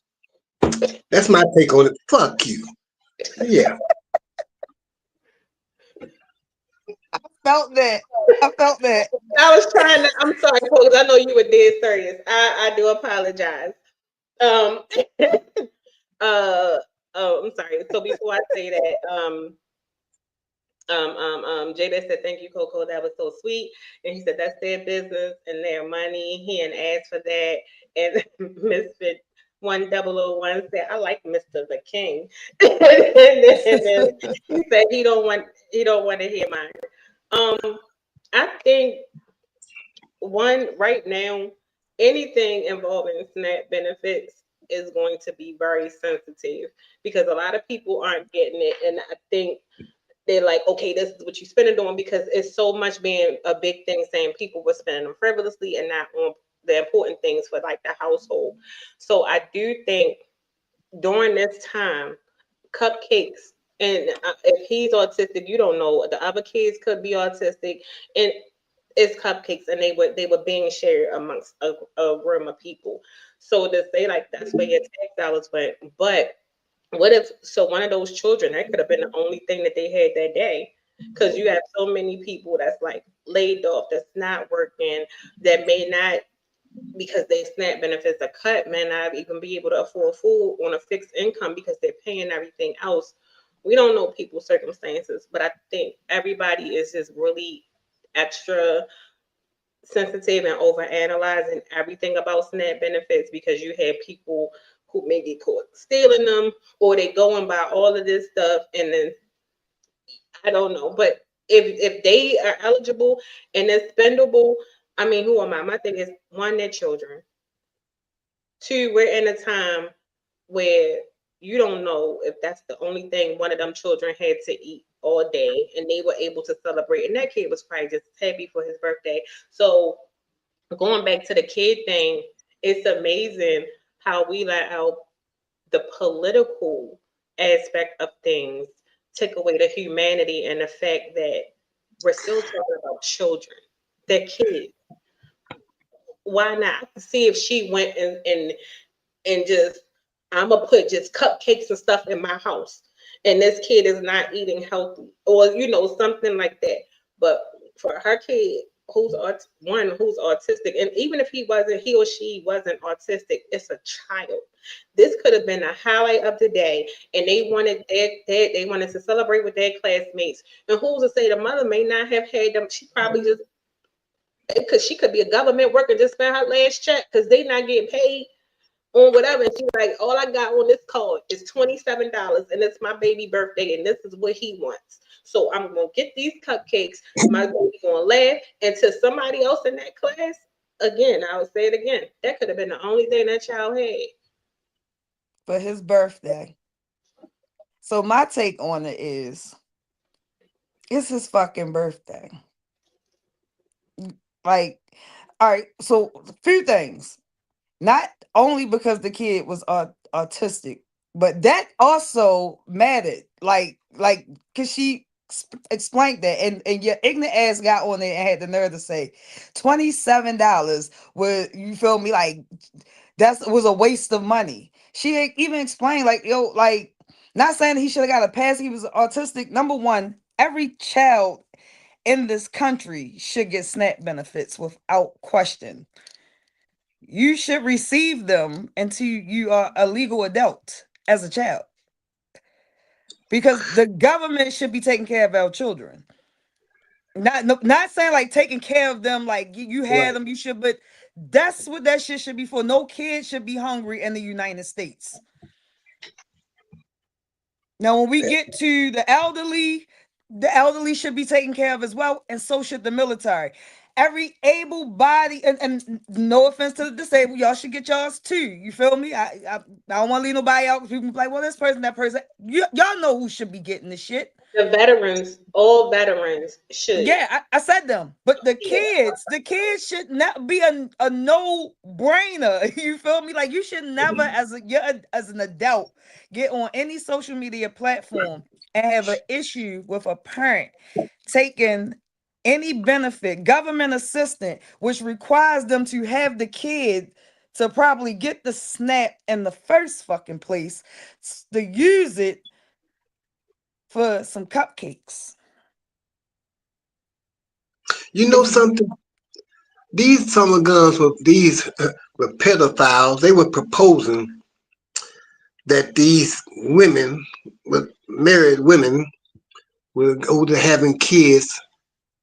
That's my take on it. Fuck you. Yeah. Felt that. I felt that. I was trying to. I'm sorry, folks. I know you were dead serious. I do apologize. Um. I'm sorry. So before I say that, Jabez said, "Thank you, Coco. That was so sweet." And he said, "That's their business and their money." He didn't ask for that. And Misfit 1001 said, "I like Mr. the King." And then he said he don't want to hear mine. I think one right now, anything involving SNAP benefits is going to be very sensitive because a lot of people aren't getting it, and I think they're like, okay, this is what you spend it on because it's so much being a big thing saying people were spending them frivolously and not on the important things for like the household. So I do think during this time, cupcakes. And if he's autistic, you don't know. The other kids could be autistic, and it's cupcakes, and they were being shared amongst a room of people. So to say like that's where your tax dollars went, but what if so one of those children that could have been the only thing that they had that day? Because you have so many people that's like laid off, that's not working, that may not because their SNAP benefits are cut, may not even be able to afford food on a fixed income because they're paying everything else. We don't know people's circumstances, but I think everybody is just really extra sensitive and over analyzing everything about SNAP benefits because you have people who may get caught stealing them or they go and buy all of this stuff and then I don't know. But if they are eligible and it's spendable, I mean, who am I? My thing is one, they're children. Two, we're in a time where you don't know if that's the only thing one of them children had to eat all day and they were able to celebrate. And that kid was probably just happy for his birthday. So going back to the kid thing, it's amazing how we let out the political aspect of things take away the humanity and the fact that we're still talking about children, they're kids. Why not? See if she went and just I'm gonna put just cupcakes and stuff in my house, and this kid is not eating healthy, or something like that. But for her kid who's autistic, and even if he or she wasn't autistic, it's a child. This could have been a highlight of the day, and they wanted to celebrate with their classmates. And who's to say the mother may not have had them? She probably just because she could be a government worker just spent her last check because they not getting paid on whatever. And she's like, all I got on this card is $27 and it's my baby birthday and this is what he wants. So I'm gonna get these cupcakes. My baby gonna laugh. And to somebody else in that class, again, I will say it again, that could have been the only thing that child had. For his birthday. So my take on it is it's his fucking birthday. Like, all right, so a few things. Not only because the kid was autistic, But that also mattered, like, cause she explained that, and your ignorant ass got on there and had the nerve to say $27 would, you feel me, like that was a waste of money. She even explained, like, yo, like, not saying that he should have got a pass, he was autistic. Number one, every child in this country should get SNAP benefits without question. You should receive them until you are a legal adult as a child, because the government should be taking care of our children. Not saying like taking care of them like you had Right. them, you should, but that's what that shit should be for. No kid should be hungry in the United States. Now, when we get to the elderly should be taken care of as well, and so should the military. Every able body, and no offense to the disabled, y'all should get y'all's too. You feel me? I don't want to leave nobody out. People be like, well, this person, that person. Y'all know who should be getting the shit. The veterans, all veterans should. Yeah, I said them, but the Yeah. kids should not be a no brainer. You feel me? Like, you should never, as an adult, get on any social media platform and have an issue with a parent taking any benefit, government assistance, which requires them to have the kid to probably get the SNAP in the first fucking place, to use it for some cupcakes. You know something? These summer guns with these with pedophiles, they were proposing that these women, with married women, were go to having kids,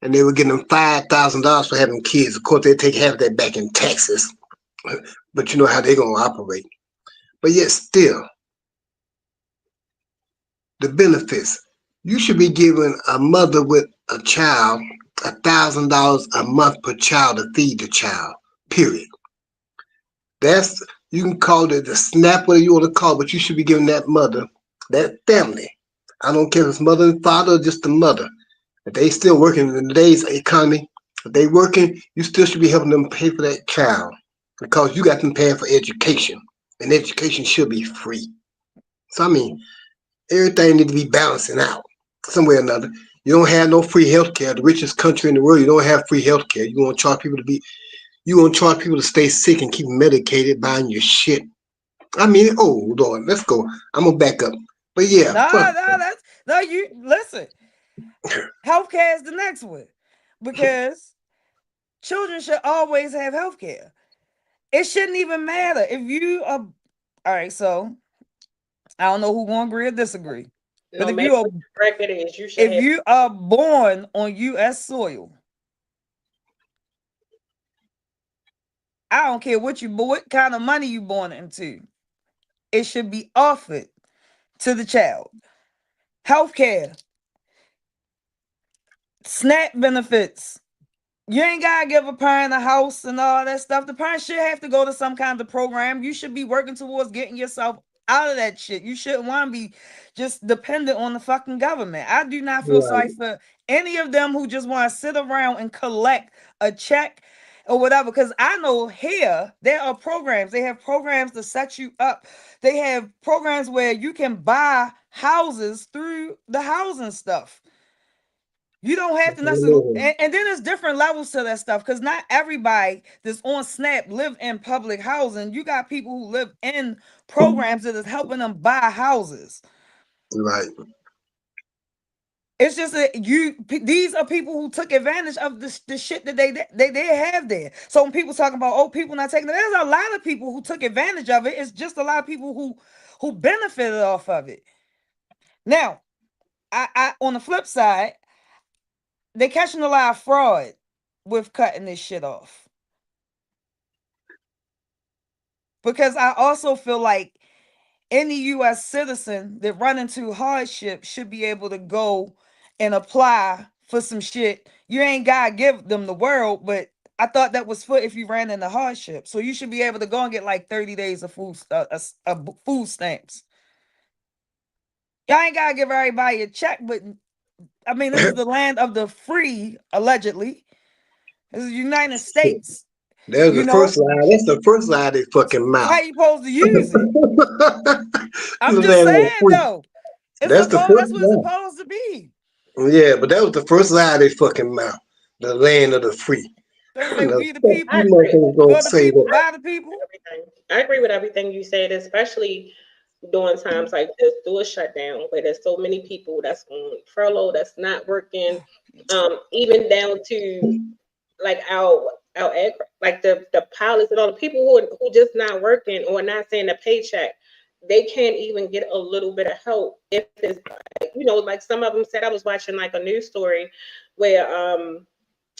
and they were getting them $5,000 for having kids. Of course, they take half of that back in taxes, but you know how they're gonna operate. But yet, still, the benefits. You should be giving a mother with a child $1,000 a month per child to feed the child. Period. That's, you can call it the SNAP, whatever you want to call it, but you should be giving that mother, that family. I don't care if it's mother and father or just the mother. If they still working in today's economy, if they working, you still should be helping them pay for that child, because you got them paying for education, and education should be free. So I mean, everything need to be balancing out some way or another. You don't have no free health care. The richest country in the world, you don't have free health care. You want to charge people to be, you want to charge people to stay sick and keep medicated, buying your shit. I mean, oh Lord, let's go. I'm gonna back up. But yeah, fuck. You listen. Healthcare is the next one, because children should always have healthcare. It shouldn't even matter if you are. All right, so I don't know who gonna agree or disagree, but No if matter you are, what the record is, you should if have. you are born on U.S. soil, I don't care what kind of money you born into, it should be offered to the child. Healthcare, SNAP benefits. You ain't gotta give a parent a house and all that stuff. The parent should have to go to some kind of program. You should be working towards getting yourself out of that shit. You shouldn't want to be just dependent on the fucking government. I do not feel sorry Right. for any of them who just want to sit around and collect a check or whatever. Because I know here there are programs. They have programs to set you up. They have programs where you can buy houses through the housing stuff. You don't have to necessarily, and then there's different levels to that stuff, because not everybody that's on SNAP live in public housing. You got people who live in programs that is helping them buy houses. Right. It's just that these are people who took advantage of the shit that they have there. So when people talking about, oh, people not taking it, there's a lot of people who took advantage of it. It's just a lot of people who benefited off of it. Now, I on the flip side, they catching a lot of fraud with cutting this shit off. Because I also feel like any U.S. citizen that run into hardship should be able to go and apply for some shit. You ain't gotta give them the world, but I thought that was for if you ran into hardship. So you should be able to go and get like 30 days of food stamps. Y'all ain't gotta give everybody a check, but I mean, this is the land of the free, allegedly. This is the United States. There's You the know, first lie. That's the first lie they fucking mouth. how you supposed to use it? I'm The just land of the saying free. though. That's the That's first what it's lie. supposed to be. Yeah, but that was the first lie they fucking mouth. The land of the free. They How say the we the fuck I people, you agree. motherfuckers gonna for the say people, that? by the people. Everything. I agree with everything you said, especially during times like this, do a shutdown where there's so many people that's on furlough, that's not working, even down to like our like the pilots and all the people who just not working or not saying a paycheck. They can't even get a little bit of help if it's like, like some of them said. I was watching like a news story where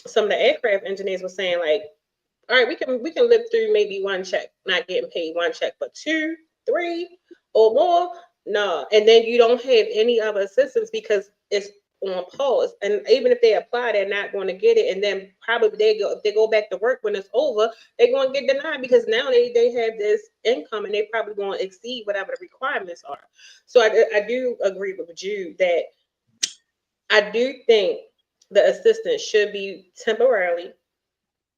some of the aircraft engineers were saying like, all right, we can live through maybe one check, not getting paid one check, but two, three, or more, no. And then you don't have any other assistance because it's on pause. And even if they apply, they're not going to get it. And then probably if they go back to work when it's over, they're going to get denied because now they have this income and they probably going to exceed whatever the requirements are. So I do agree with Jude that I do think the assistance should be temporarily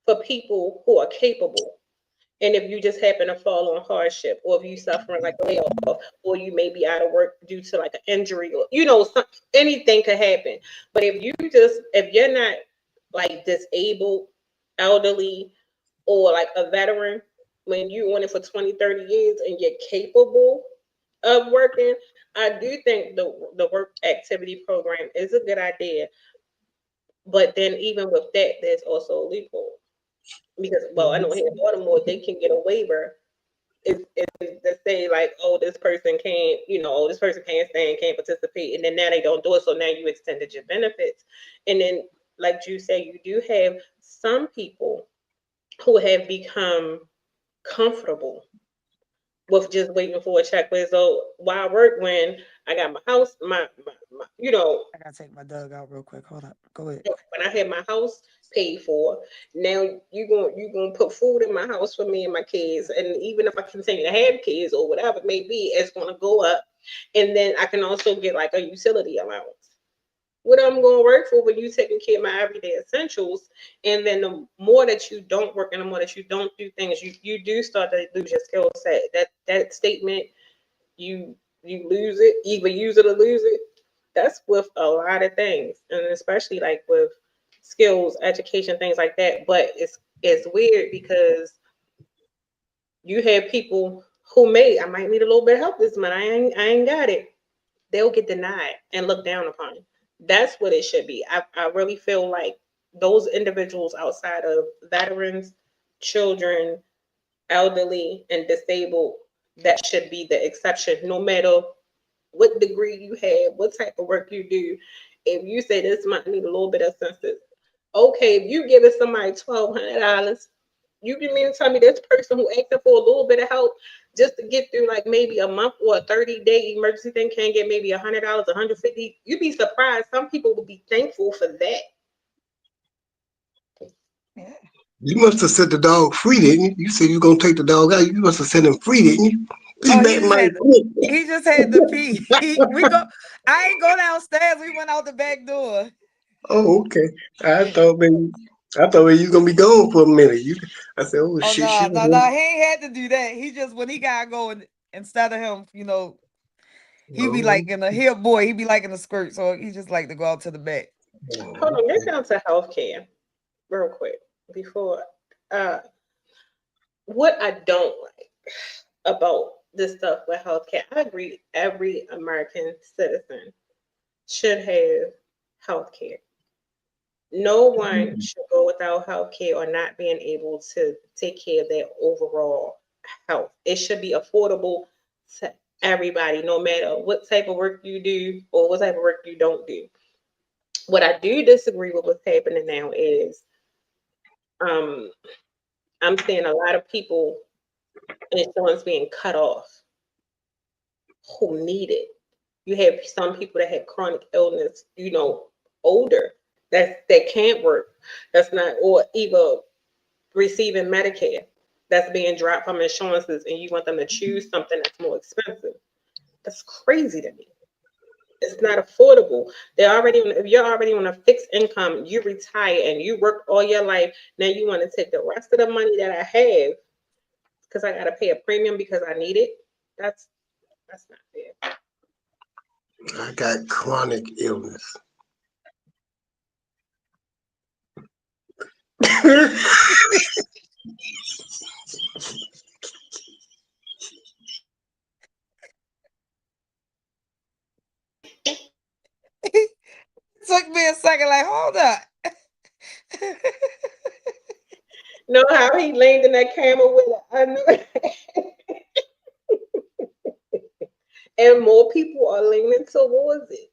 for people who are capable. And if you just happen to fall on hardship, or if you suffering like a layoff, or you may be out of work due to like an injury, or anything could happen. But if you're not like disabled, elderly, or like a veteran, when you on it for 20, 30 years and you're capable of working, I do think the work activity program is a good idea. But then even with that, there's also a loophole because I know here in Baltimore they can get a waiver if they say like, oh, this person can't, this person can't stand, can't participate, and then now they don't do it, so now you extended your benefits, and then like you say, you do have some people who have become comfortable with just waiting for a check. So why work when I got my house, my I gotta take my dog out real quick. Hold up. Go ahead. when I had my house paid for, now you gonna put food in my house for me and my kids, and even if I continue to have kids or whatever it may be, it's gonna go up, and then I can also get like a utility allowance. What I'm going to work for when you taking care of my everyday essentials, and then the more that you don't work and the more that you don't do things, you do start to lose your skill set. That statement, you lose it, either use it or lose it. That's with a lot of things, and especially like with skills, education, things like that. But it's weird because you have people who I might need a little bit of help this month. I ain't got it. They'll get denied and looked down upon. That's what it should be. I really feel like those individuals outside of veterans, children, elderly, and disabled, that should be the exception, no matter what degree you have, what type of work you do. If you say this might need a little bit of census, okay, if you giving somebody $1,200, you can mean to tell me this person who asking for a little bit of help just to get through like maybe a month or a 30-day emergency thing can't get maybe $100, $150. You'd be surprised. Some people would be thankful for that. Yeah. You must have set the dog free, didn't you? You said you gonna take the dog out. You must have set him free, didn't you? Oh, He he just had the pee. I ain't go downstairs. We went out the back door. Oh, okay. I thought maybe you was gonna be gone for a minute. I said, oh Oh shit, no, she no, was no. He ain't had to do that. He just when he got going, instead of him, he be gone. like in a here boy, he be like in a skirt. So he just like to go out to the back. Hold on, get down to healthcare real quick before what I don't like about this stuff with healthcare. I agree every American citizen should have healthcare. No one should go without health care or not being able to take care of their overall health. It should be affordable to everybody, no matter what type of work you do or what type of work you don't do. What I do disagree with what's happening now is um, I'm seeing a lot of people insurance being cut off who need it. You have some people that have chronic illness, older that can't work, that's not, or either receiving Medicare that's being dropped from insurances, and you want them to choose something that's more expensive. That's crazy to me. it's not affordable. If you're already on a fixed income, you retire and you work all your life. Now you want to take the rest of the money that I have because I gotta pay a premium because I need it. That's not fair. I got chronic illness. Took me a second, like, hold up. Know how he leaned in that camera with it? And more people are leaning towards it.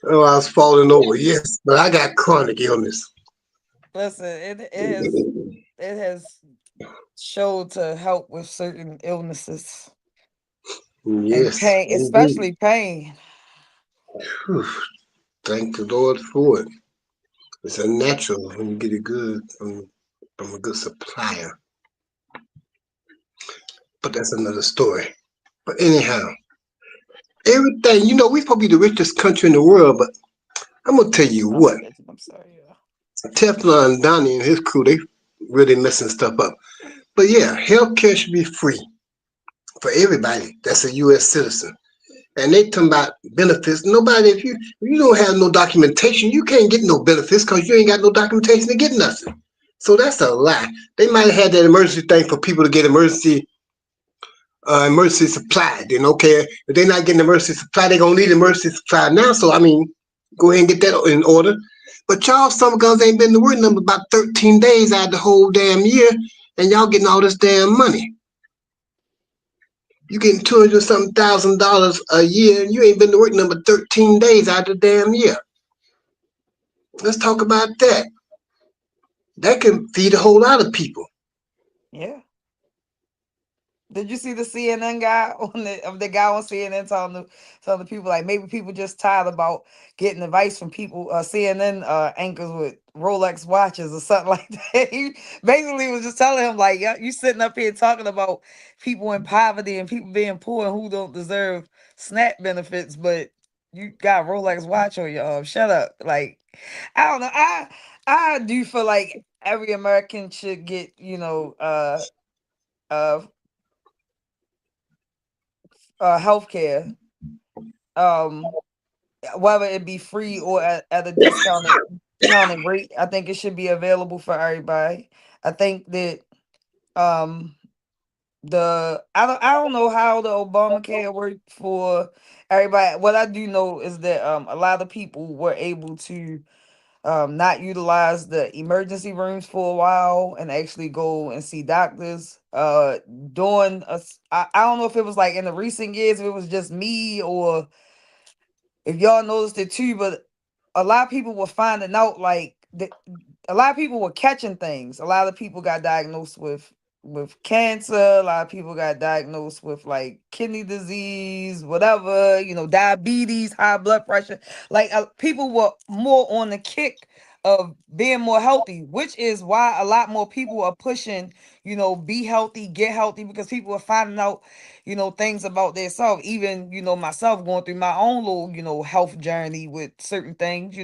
Oh, I was falling over. Yes, but I got chronic illness. Listen, it has showed to help with certain illnesses and Yes, pain, indeed. especially pain. Whew. Thank the Lord for it. It's a natural when you get it good from a good supplier. But that's another story. But anyhow, everything, we supposed to be the richest country in the world, but I'm gonna tell you what, I'm sorry. Teflon Donnie and his crew, they really messing stuff up. But yeah, healthcare should be free for everybody that's a US citizen. And they talking about benefits. Nobody, if you don't have no documentation, you can't get no benefits because you ain't got no documentation to get nothing. So that's a lie. They might have had that emergency thing for people to get emergency supply. Then okay, if they're not getting emergency supply, they're gonna need emergency supply now. So I mean, go ahead and get that in order. But y'all, some guns ain't been to work number about 13 days out of the whole damn year, and y'all getting all this damn money. You getting 200 something $1,000 a year, and you ain't been to work number 13 days out of the damn year. Let's talk about that. That can feed a whole lot of people. Yeah. Did you see the CNN guy the guy on CNN telling the people, like, maybe people just tired about getting advice from people, CNN anchors with Rolex watches or something like that. He basically was just telling him, like, yeah, you sitting up here talking about people in poverty and people being poor and who don't deserve SNAP benefits, but you got Rolex watch on your arm. Shut up. Like, I don't know. I do feel like every American should get, uh healthcare, um whether it be free or at a discounted rate. I think it should be available for everybody. I think that um I don't know how the Obamacare worked for everybody. What I do know is that a lot of people were able to not utilize the emergency rooms for a while and actually go and see doctors. I don't know if it was like in the recent years, if it was just me or if y'all noticed it too, but a lot of people were finding out, like, a lot of people were catching things. A lot of people got diagnosed with cancer. A lot of people got diagnosed with like kidney disease, whatever, diabetes, high blood pressure. Like, people were more on the kick of being more healthy, which is why a lot more people are pushing, be healthy, get healthy, because people are finding out, things about themselves. Even, myself going through my own little, health journey with certain things,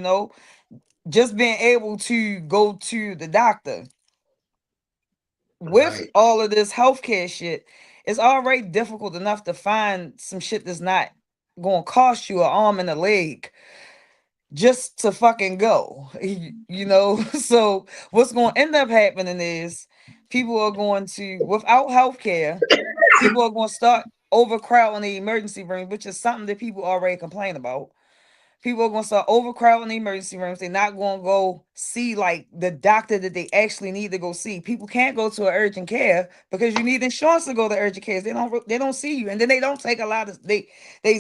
just being able to go to the doctor with Right. all of this healthcare shit. It's already difficult enough to find some shit that's not going to cost you an arm and a leg just to fucking go, So what's going to end up happening is people are going to, without healthcare, people are going to start overcrowding the emergency room, which is something that people already complain about. People are going to start overcrowding the emergency rooms. They're not going to go see like the doctor that they actually need to go see. People can't go to an urgent care because you need insurance to go to urgent care. They don't see you, and then they don't take a lot of they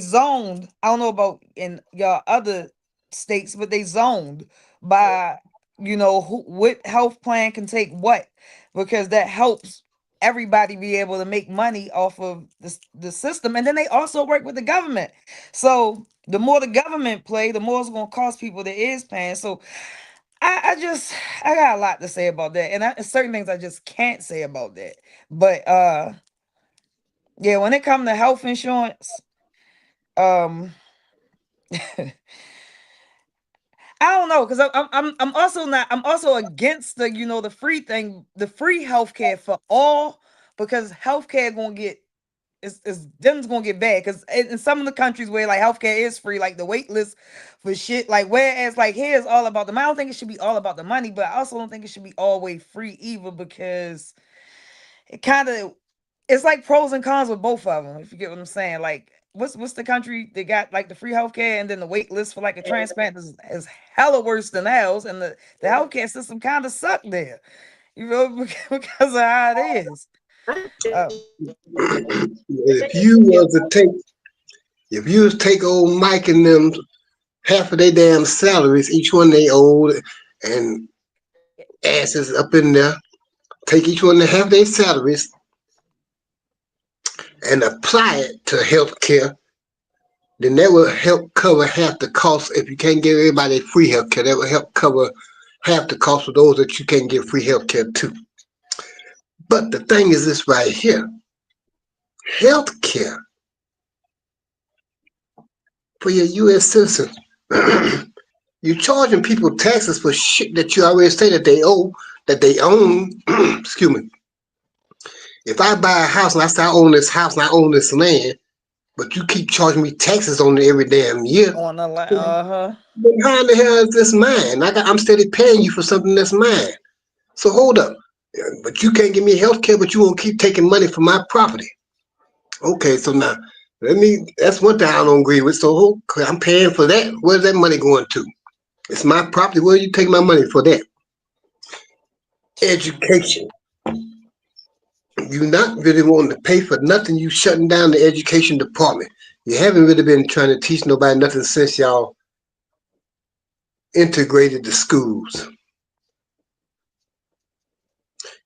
zoned. I don't know about in your other states, but they zoned by what health plan can take what, because that helps everybody be able to make money off of the system, and then they also work with the government. So the more the government play, the more it's gonna cost people that is paying. So I got a lot to say about that, and certain things I just can't say about that. But yeah, when it comes to health insurance, um, I don't know, because I'm also not, I'm also against the, you know, the free thing, the free healthcare for all, because healthcare gonna get, it's them's gonna get bad, because in some of the countries where like healthcare is free, like the wait list for shit, like whereas like here it's all about the money. I don't think it should be all about the money, but I also don't think it should be always free either, because it kind of, it's like pros and cons with both of them, if you get what I'm saying. Like what's the country that got like the free healthcare and then the wait list for like a transplant is hella worse than ours, and the healthcare system kind of sucked there, you know, because of how it is. If you was to take, if you was to take old Mike and them half of their damn salaries, each one they old and asses up in there, take each one to half their salaries and apply it to health care, then that will help cover half the cost. If you can't give everybody free health care, that will help cover half the cost of those that you can't get free health care to. But the thing is this right here, health care for your U.S. citizens. You're charging people taxes for shit that you already say that they owe, that they own. Excuse me. If I buy a house and I say I own this house and I own this land, but you keep charging me taxes on it every damn year, On the then how in the hell is this mine? I'm steady paying you for something that's mine. So hold up. But you can't give me health care, but you won't keep taking money from my property. Okay, so now that's one thing I don't agree with. So I'm paying for that. Where's that money going to? It's my property. Where are you taking my money for that? Education. You're not really wanting to pay for nothing. You shutting down the education department. You haven't really been trying to teach nobody nothing since y'all integrated the schools.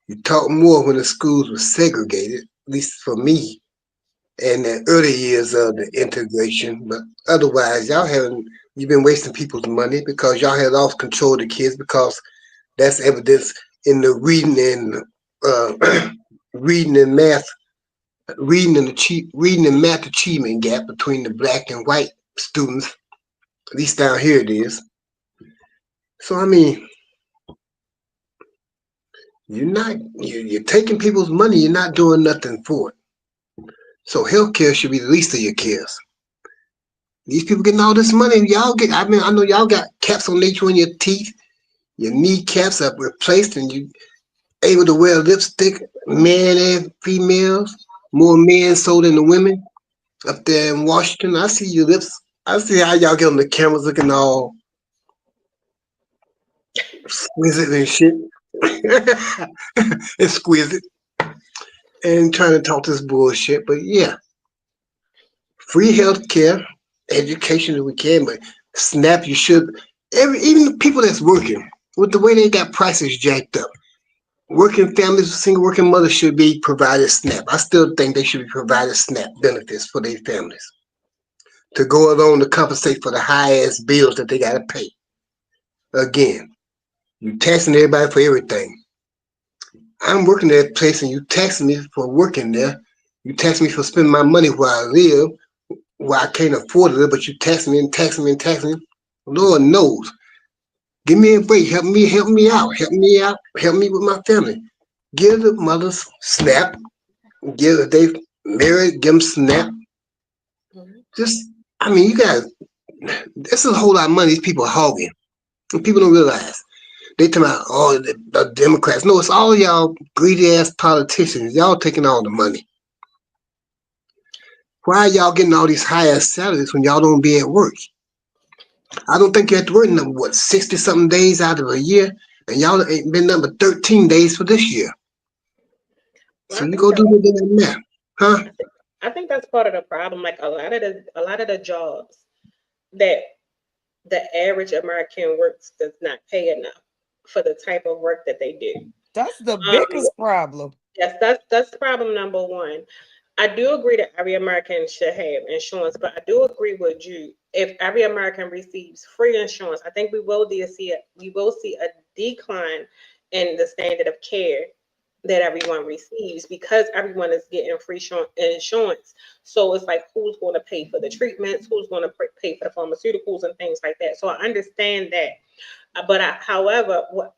You taught more when the schools were segregated, at least for me, in the early years of the integration. But otherwise, you've been wasting people's money because y'all had lost control of the kids, because that's evidence in the reading and reading and math, reading and math achievement gap between the black and white students. At least down here it is. So I mean, you're taking people's money. You're not doing nothing for it. So healthcare should be the least of your cares. These people getting all this money. I know y'all got caps on each one of your teeth. Your kneecaps are replaced, and you able to wear lipstick, men and females. More men so than the women up there in Washington. I see your lips. I see how y'all get on the cameras looking all exquisite and shit. Exquisite. And trying to talk this bullshit. But yeah, free health care, education if we can, but SNAP, you should. Even the people that's working, with the way they got prices jacked up, working families, single working mothers should be provided SNAP. I still think they should be provided SNAP benefits for their families to go along to compensate for the high ass bills that they got to pay. Again, you taxing everybody for everything. I'm working at a place and you taxing me for working there. You tax me for spending my money where I live, where I can't afford to live, but you taxing me and taxing me and taxing me. Lord knows. Give me a break. Help me out. Help me out. Help me with my family. Give the mothers SNAP. If they married, give them SNAP. You guys, this is a whole lot of money these people are hogging. And people don't realize. They talking about, the Democrats. No, it's all y'all greedy ass politicians. Y'all taking all the money. Why are y'all getting all these high ass salaries when y'all don't be at work? I don't think you have to work 60 something days out of a year, and y'all ain't been number 13 days for this year. So you go do the math, huh? I think that's part of the problem. Like a lot of the jobs that the average American works does not pay enough for the type of work that they do. That's the biggest problem. Yes, that's problem number one. I do agree that every American should have insurance, but I do agree with you. If every American receives free insurance, I think we will see a decline in the standard of care that everyone receives because everyone is getting free insurance. So it's like, who's going to pay for the treatments? Who's going to pay for the pharmaceuticals and things like that? So I understand that. But however, what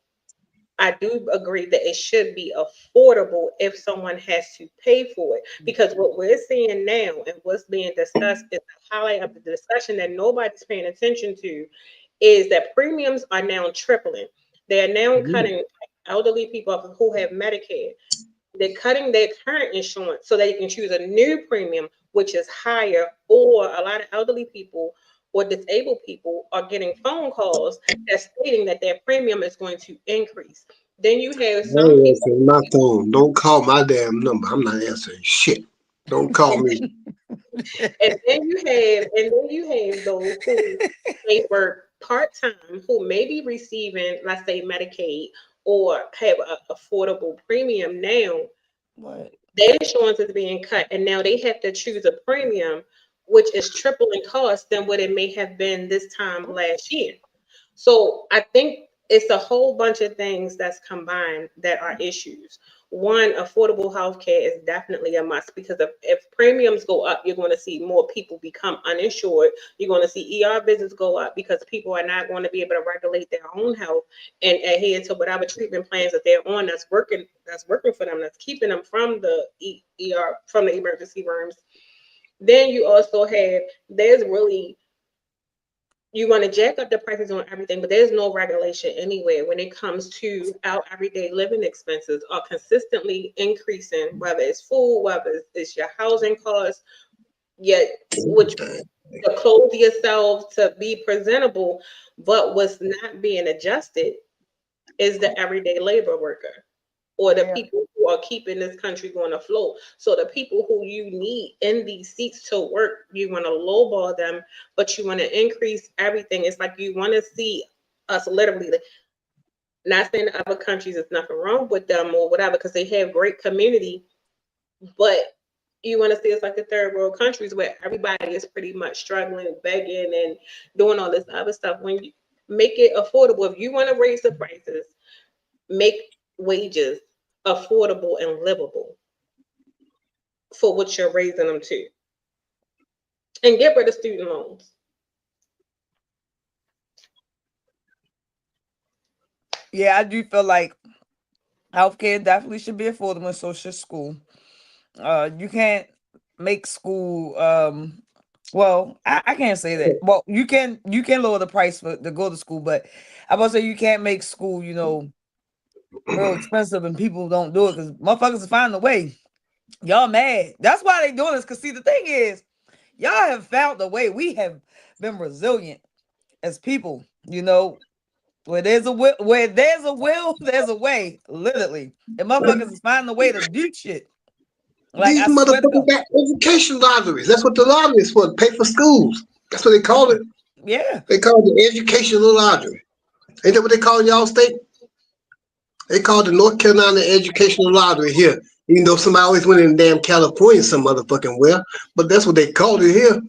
I do agree that it should be affordable if someone has to pay for it. Because what we're seeing now and what's being discussed is the highlight of the discussion that nobody's paying attention to is that premiums are now tripling. They are now cutting elderly people who have Medicaid. They're cutting their current insurance so they can choose a new premium, which is higher, or a lot of elderly people or disabled people are getting phone calls that's stating that their premium is going to increase. Then you have some Don't people. answer my phone. Don't call my damn number. I'm not answering shit. Don't call me. And then you have those who they work part-time who may be receiving, let's say, Medicaid or have an affordable premium now. What? Their insurance is being cut, and now they have to choose a premium which is triple in cost than what it may have been this time last year. So I think it's a whole bunch of things that's combined that are issues. One, affordable health care is definitely a must because if premiums go up, you're going to see more people become uninsured. You're going to see ER visits go up because people are not going to be able to regulate their own health and adhere to whatever treatment plans that they're on that's working for them, that's keeping them from the ER, from the emergency rooms. Then you also have, you want to jack up the prices on everything, but there's no regulation anywhere when it comes to our everyday living expenses are consistently increasing, whether it's food, whether it's your housing costs, yet which to clothe yourself to be presentable, but what's not being adjusted is the everyday labor worker or the people who are keeping this country going afloat. So the people who you need in these seats to work, you want to lowball them, but you want to increase everything. It's like you want to see us literally, not saying other countries there's nothing wrong with them or whatever, because they have great community, but you want to see us like the third world countries where everybody is pretty much struggling, begging, and doing all this other stuff. When you make it affordable, if you want to raise the prices, make wages affordable and livable for what you're raising them to, and get rid of student loans. Yeah, I do feel like healthcare definitely should be affordable, and so should school. You can't make school well, I can't say that. Well, you can lower the price to go to school, but I was say you can't make school, real expensive and people don't do it because motherfuckers are finding a way. Y'all mad. That's why they doing this. Cause see, the thing is, y'all have found a way. We have been resilient as people, where there's a will, there's a way, literally. And motherfuckers is finding a way to do shit. Like, These I swear to motherfuckers God. got education lotteries. That's what the lottery is for, to pay for schools. That's what they call it. Yeah. They call it the educational lottery. Ain't that what they call in y'all state? They call it the North Carolina Educational Lottery here. Even though somebody always went in damn California some motherfucking well, but that's what they called it here.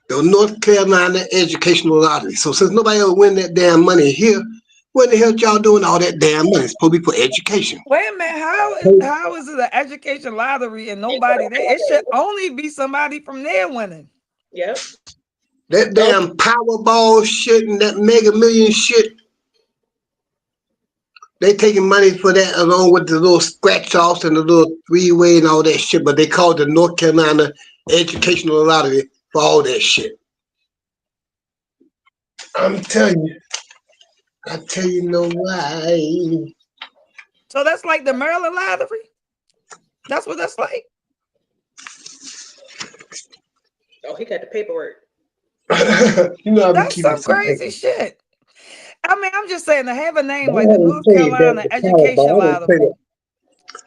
The North Carolina Educational Lottery. So since nobody ever win that damn money here, what the hell y'all doing all that damn money? It's supposed to be for education. Wait a minute. How is it an education lottery and nobody there? It should only be somebody from there winning. Yep. That damn Powerball shit and that Mega Million shit, they taking money for that along with the little scratch offs and the little three-way and all that shit, but they call it the North Carolina Educational Lottery for all that shit. I'm telling you. I tell you no lie. So that's like the Maryland lottery? That's what that's like? Oh, he got the paperwork. That's some crazy shit. I mean, I'm just saying to have a name like the North Carolina Education Lottery.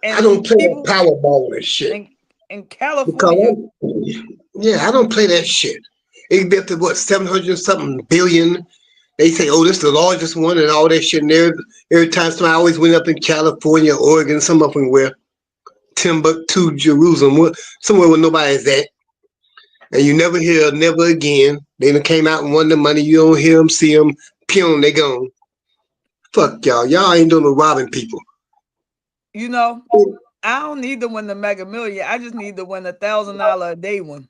I don't play that Powerball and shit. In California. I don't play that shit. It get to what, 700 something billion. They say, oh, this is the largest one and all that shit. And every time somebody always went up in California, Oregon, some up in where? Timbuktu, Jerusalem, somewhere where nobody's at. And you never hear, never again. They done came out and won the money. You don't hear them, see them, pew, they gone. Fuck y'all. Y'all ain't doing no robbing people. You know, I don't need to win the Mega Million. I just need to win $1,000 a day one.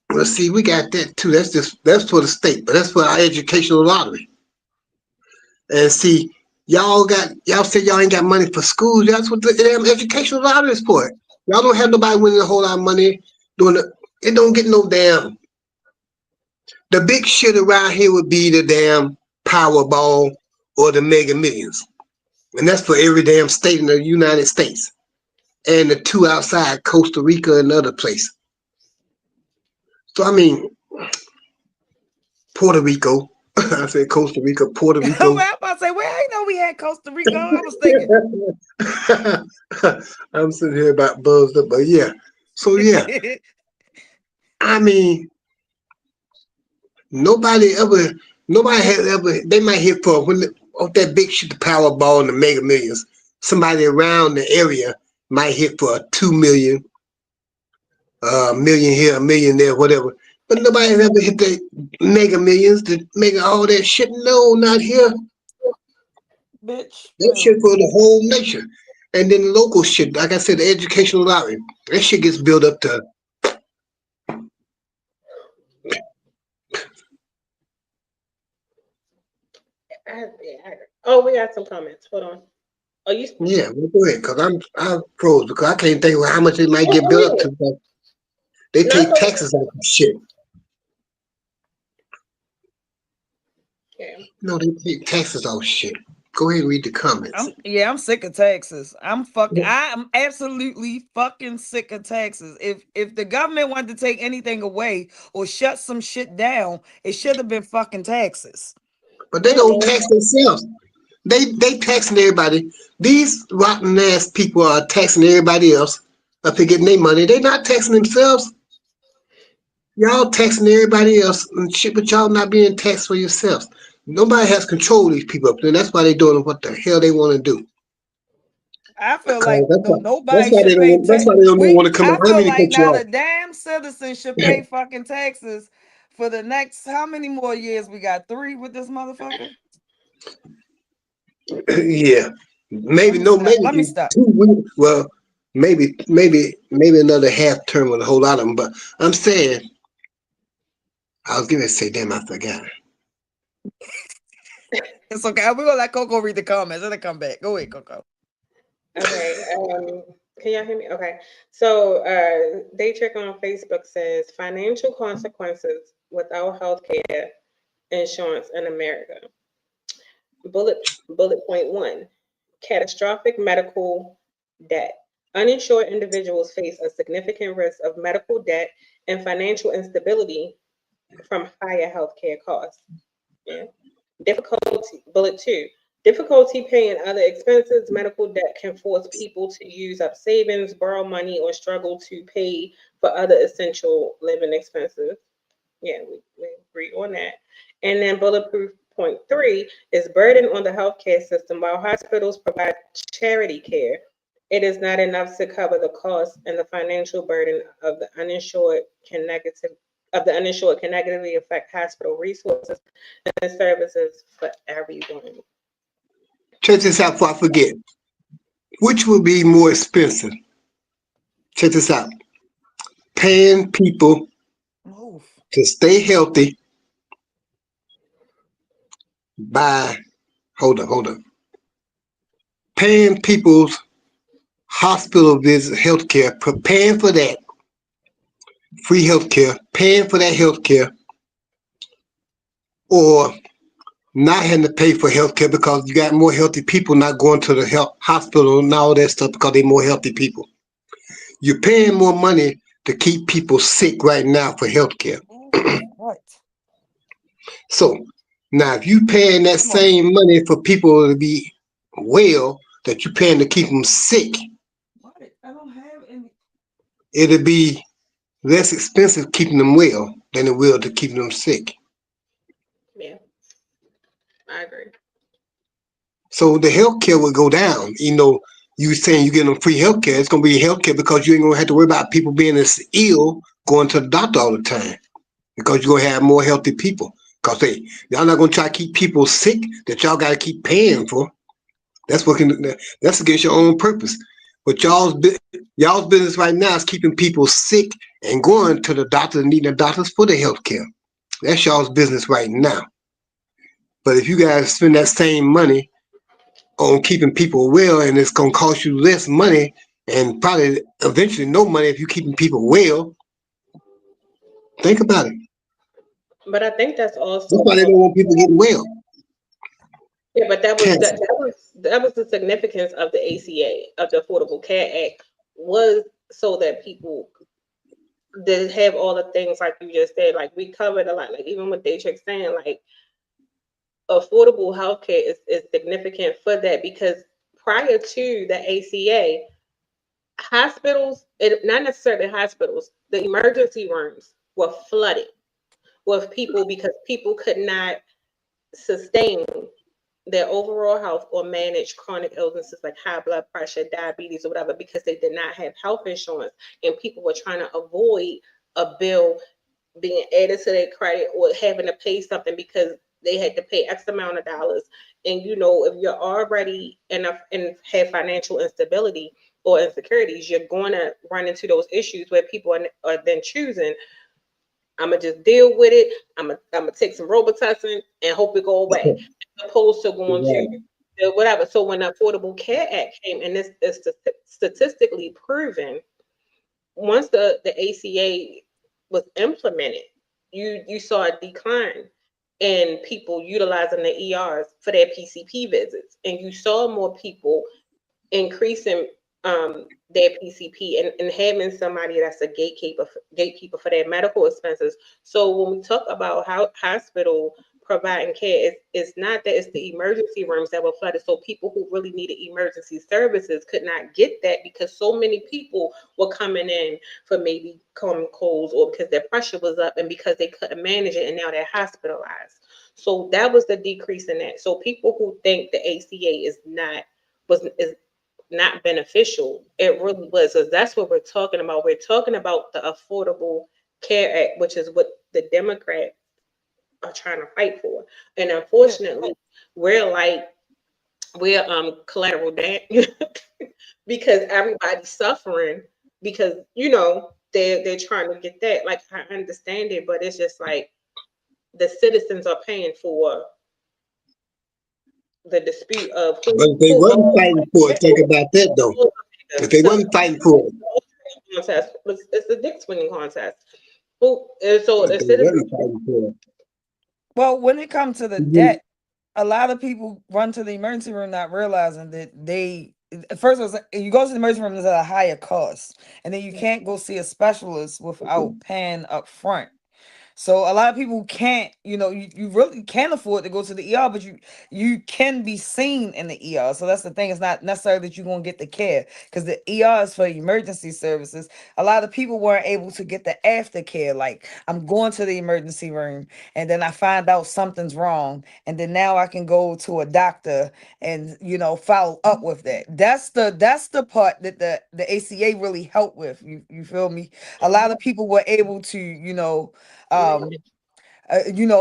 Well, see, we got that too. That's for the state, but that's for our educational lottery. And see, y'all said y'all ain't got money for schools. That's what the damn educational lottery is for. Y'all don't have nobody winning a whole lot of money doing it. It don't get no damn. The big shit around here would be the damn Powerball or the Mega Millions. And that's for every damn state in the United States. And the two outside, Costa Rica and other place. So, I mean, Puerto Rico. I said Costa Rica, Puerto Rico. Well, I'm about to say, well, I know we had Costa Rica. I was thinking. I'm sitting here about buzzed up, but yeah. So, yeah. I mean, nobody had ever, they might hit for, when that big shit, the Powerball and the Mega Millions, somebody around the area might hit for a 2 million, a million here, a million there, whatever. But nobody has ever hit the Mega Millions to make all that shit. No, not here. Bitch. That shit for the whole nation. And then local shit, like I said, the educational lottery, that shit gets built up to. Oh, we got some comments. Hold on. Oh, you? Yeah, well, go ahead, because I'm froze because I can't think of how much it might get built up to. They take taxes out of shit. Yeah. No, they take taxes off shit. Go ahead and read the comments. I'm sick of taxes. I'm absolutely fucking sick of taxes. If the government wanted to take anything away or shut some shit down, it should have been fucking taxes. But they don't tax themselves. They taxing everybody. These rotten ass people are taxing everybody else up to getting their money. They not taxing themselves. Y'all taxing everybody else and shit, but y'all not being taxed for yourselves. Nobody has control of these people up there. That's why they doing what the hell they want to do. I feel like nobody should pay taxes. That's why they don't want to come. I feel like now the damn citizen should pay fucking taxes for the next how many more years? We got 3 with this motherfucker. Yeah, maybe let me stop. 2. Well, maybe another half term with a whole lot of them. But I'm saying, I was gonna say, damn, I forgot. It's okay. We're gonna let Coco read the comments and then come back. Go ahead, Coco. Okay. Can y'all hear me? Okay. So Daytrick on Facebook says financial consequences without healthcare insurance in America. Bullet point 1, catastrophic medical debt. Uninsured individuals face a significant risk of medical debt and financial instability from higher healthcare costs. Yeah. Bullet 2, difficulty paying other expenses. Medical debt can force people to use up savings, borrow money, or struggle to pay for other essential living expenses. Yeah, we agree on that. And then bulletproof point 3 is burden on the healthcare system. While hospitals provide charity care, it is not enough to cover the cost, and the financial burden of the uninsured can negatively affect hospital resources and services for everyone. Check this out before I forget. Which would be more expensive? Check this out. Paying people to stay healthy by, hold up. Paying people's hospital visit, healthcare, paying for that, free healthcare, paying for that healthcare, or not having to pay for healthcare because you got more healthy people not going to the hospital and all that stuff because they're more healthy people. You're paying more money to keep people sick right now for healthcare. What? So now, if you paying that same money for people to be well, that you're paying to keep them sick, I don't have any. It'll be less expensive keeping them well than it will to keep them sick. Yeah, I agree. So the healthcare will go down. You know, you saying you get them free healthcare. It's gonna be healthcare because you ain't gonna have to worry about people being as ill going to the doctor all the time because you're gonna have more healthy people. Because y'all not gonna try to keep people sick that y'all gotta keep paying for. That's that's against your own purpose. But y'all's business right now is keeping people sick and going to the doctor and needing the doctors for their health care. That's y'all's business right now. But if you guys spend that same money on keeping people well, and it's gonna cost you less money and probably eventually no money if you're keeping people well, think about it. But I think that's That's also why they don't want people getting well. yeah, but Cancer. that was the significance of the ACA, of the Affordable Care Act, was so that people did have all the things like you just said. Like we covered a lot, like even with Daytrick saying, like affordable healthcare is significant for that, because prior to the ACA, hospitals, not necessarily hospitals, the emergency rooms were flooded with people because people could not sustain their overall health or manage chronic illnesses like high blood pressure, diabetes, or whatever, because they did not have health insurance, and people were trying to avoid a bill being added to their credit or having to pay something because they had to pay X amount of dollars. And you know, if you're already enough and have financial instability or insecurities, you're going to run into those issues where people are then choosing, I'm gonna just deal with it. I'm gonna take some Robitussin and hope it go away, as opposed to going to Exactly. whatever. So when the Affordable Care Act came, and this is statistically proven, once the ACA was implemented, you saw a decline in people utilizing the ERs for their PCP visits, and you saw more people increasing their PCP and having somebody that's a gatekeeper for their medical expenses. So when we talk about how hospital providing care, it's not that it's the emergency rooms that were flooded. So people who really needed emergency services could not get that because so many people were coming in for maybe common colds or because their pressure was up and because they couldn't manage it and now they're hospitalized. So that was the decrease in that. So people who think the ACA is not beneficial, it really was, because that's what we're talking about. We're talking about the Affordable Care Act, which is what the Democrats are trying to fight for. And Yeah. unfortunately, we're collateral damage because everybody's suffering because they're trying to get that. Like I understand it, but it's just like the citizens are paying for the dispute of But if they wasn't fighting for it, think about that though. If they so wasn't fighting for it, contest. It's the dick swinging contest. Who and so if the they citizens wasn't fighting for it. Well, when it comes to the Mhm. debt, a lot of people run to the emergency room not realizing that first of all, you go to the emergency room is at a higher cost, and then you can't go see a specialist without paying up front. So a lot of people can't, you really can't afford to go to the ER, but you can be seen in the ER. So that's the thing. It's not necessarily that you're gonna get the care because the ER is for emergency services. A lot of people weren't able to get the aftercare. Like I'm going to the emergency room and then I find out something's wrong, and then now I can go to a doctor and follow up with that. That's the part that the ACA really helped with. You feel me? A lot of people were able to um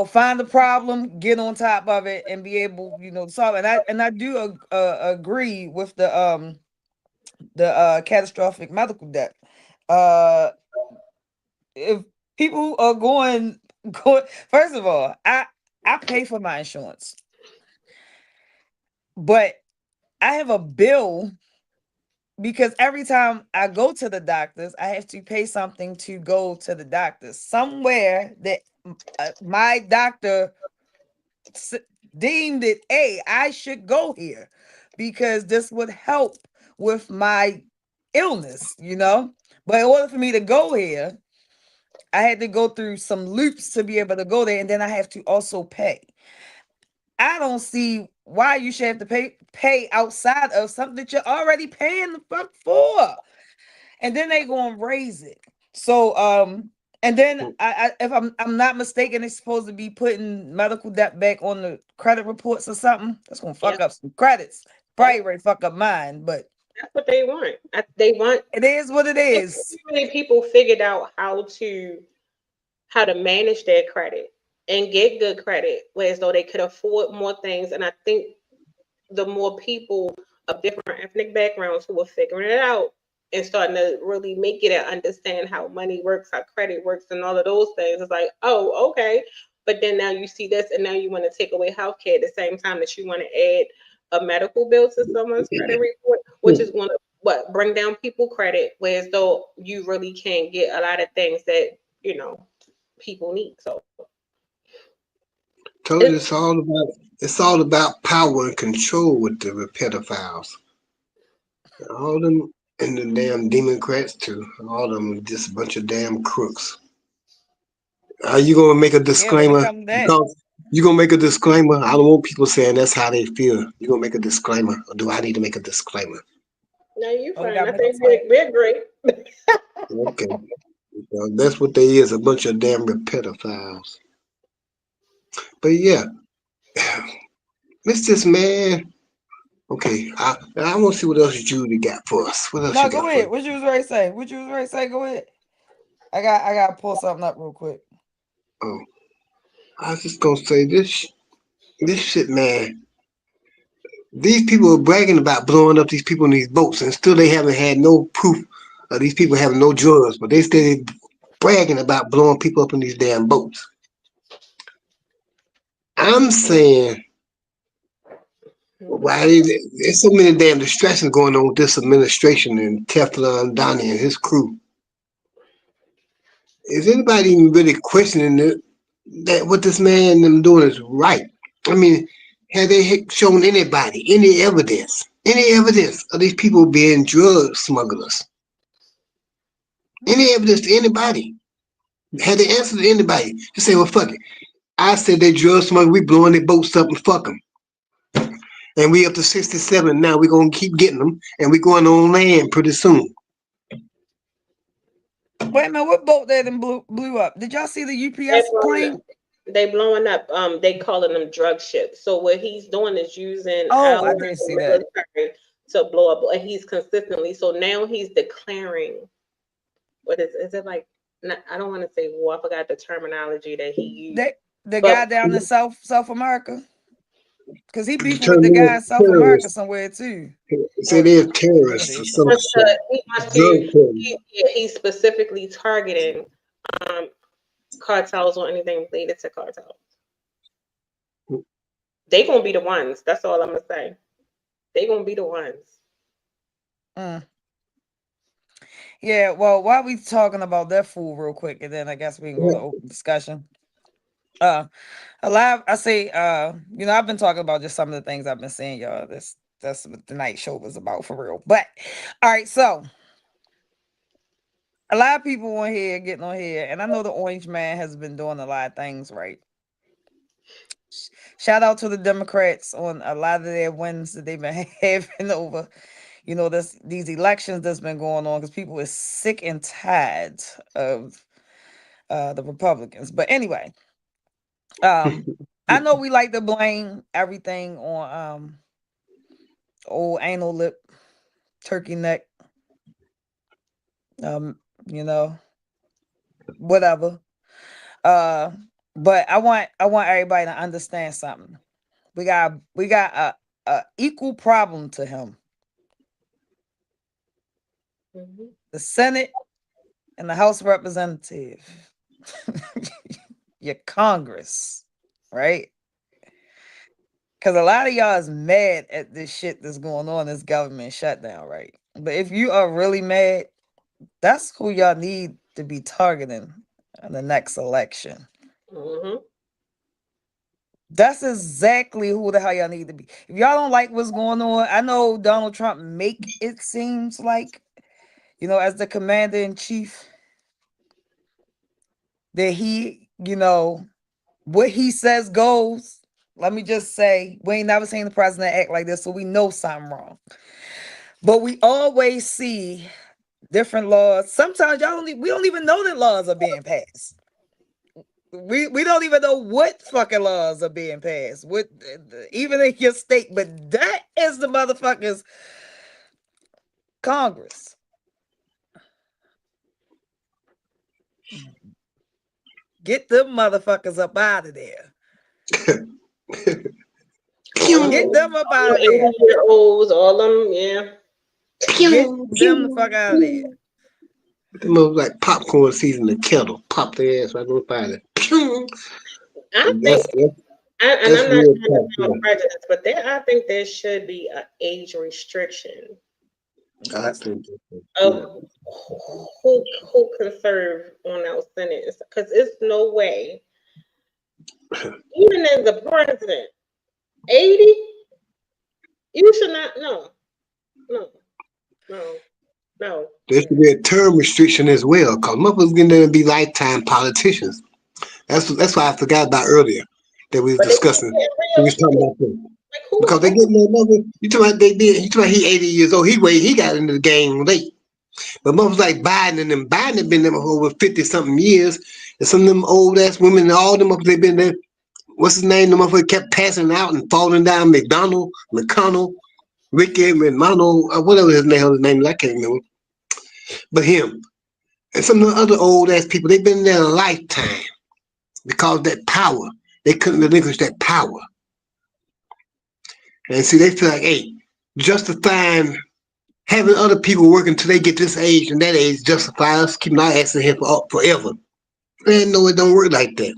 find the problem, get on top of it, and be able to solve it. And I do agree with the catastrophic medical debt. uh if people are going, first of all, I pay for my insurance, but I have a bill because every time I go to the doctors, I have to pay something to go to the doctors somewhere that my doctor deemed it, hey, I should go here because this would help with my illness. But in order for me to go here, I had to go through some loops to be able to go there, and then I have to also pay. I don't see why you should have to pay outside of something that you're already paying the fuck for. And then they gonna raise it. So and then if I'm not mistaken, it's supposed to be putting medical debt back on the credit reports or something. That's gonna yeah, fuck up some credits. Probably ready to fuck up mine, but that's what they want. They want it is what it is. too many people figured out how to manage their credit and get good credit, whereas though they could afford more things. And I think the more people of different ethnic backgrounds who are figuring it out and starting to really make it and understand how money works, how credit works, and all of those things. It's like, oh, okay. But then now you see this, and now you want to take away healthcare at the same time that you want to add a medical bill to someone's credit report, which is going to bring down people credit, whereas though you really can't get a lot of things that people need. So It's all about power and control with the pedophiles. All them and the damn Democrats too. All of them just a bunch of damn crooks. Are you gonna make a Yeah, when it disclaimer? comes to that. Because you gonna make a disclaimer. I don't want people saying that's how they feel. You gonna make a disclaimer, or do I need to make a disclaimer? no, you Oh, we fine. gotta I make think a disclaimer. we're great. Okay, well, that's what they is—a bunch of damn pedophiles. But yeah, Mr. Man. Okay, I want to see what else Judy got for us. What else No, you go got for ahead. us? What you was ready to say? What you was ready to say? Go ahead. I got to pull something up real quick. Oh, I was just gonna say this shit, man. These people are bragging about blowing up these people in these boats, and still they haven't had no proof of these people having no drugs, but they still bragging about blowing people up in these damn boats. I'm saying, why there's so many damn distractions going on with this administration and Teflon Donnie and his crew. Is anybody even really questioning that what this man and them doing is right? I mean, have they shown anybody any evidence of these people being drug smugglers? Any evidence to anybody? Have they answered to anybody? Just say, well, fuck it. I said they drug smugglers. We blowing their boats up and fuck them. And we up to 67 now. We're gonna keep getting them, and we going on land pretty soon. Wait a minute, what boat that then blew up? Did y'all see the UPS plane? They blowing up. They calling them drug ships. So what he's doing is using Oh, our I did see that. military to blow up, and he's consistently. So now he's declaring. What is it like? I don't want to say war. I forgot the terminology that he used. The But- guy down in South America, because he beefing with the guy in South America somewhere too. Say they're terrorists or some shit. He's specifically targeting cartels or anything related to cartels. They gonna be the ones. That's all I'm gonna say. They gonna be the ones. Yeah, well, while we talking about that fool real quick, and then I guess we can go to open discussion. I've been talking about just some of the things I've been seeing, y'all. That's what the night show was about for real. But all right, so a lot of people on here getting on here, and I know the Orange Man has been doing a lot of things right. Shout out to the Democrats on a lot of their wins that they've been having over, these elections that's been going on, because people are sick and tired of the Republicans. But anyway, I know we like to blame everything on old anal lip, turkey neck, whatever. But I want everybody to understand something. We got a equal problem to him. Mm-hmm. The Senate and the House of Representatives. Your Congress, right? Because a lot of y'all is mad at this shit that's going on, this government shutdown, right? But if you are really mad, that's who y'all need to be targeting in the next election. Mm-hmm. That's exactly who the hell y'all need to be. If y'all don't like what's going on, I know Donald Trump it seems like, as the commander in chief, that he, what he says goes. Let me just say, we ain't never seen the president act like this, so we know something wrong. But we always see different laws. Sometimes we don't even know that laws are being passed. We don't even know what fucking laws are being passed, even in your state. But that is the motherfuckers Congress. Get them motherfuckers up out of there. Only Get them up out of there. 80-year-olds, all them, yeah. Get them the fuck out of there. Them was like popcorn seeds in the kettle. Pop their ass right on fire. I think, That's I'm not real trying to talk. sound prejudiced, but I think there should be an age restriction I think of who can serve on our sentence, because it's no way, even as the president, 80, you should not. No. there should be a term restriction as well, because motherfuckers getting there and be lifetime politicians. That's why I forgot about earlier that we was But discussing. We was talking about them. like, who? Because they get no mother. You talking about he 80 years old. He got into the game late. But motherfuckers like Biden and them, Biden had been there for over 50-something years. And some of them old ass women and all them motherfuckers, they been there. What's his name? The motherfucker kept passing out and falling down. McConnell, Ricky McDonald, whatever his name is, I can't remember. But him. And some of the other old ass people, they've been there a lifetime because that power. They couldn't relinquish that power. And see, they feel like, hey, justifying having other people working till they get this age and that age justify us keeping our asses here forever. Man, no, it don't work like that.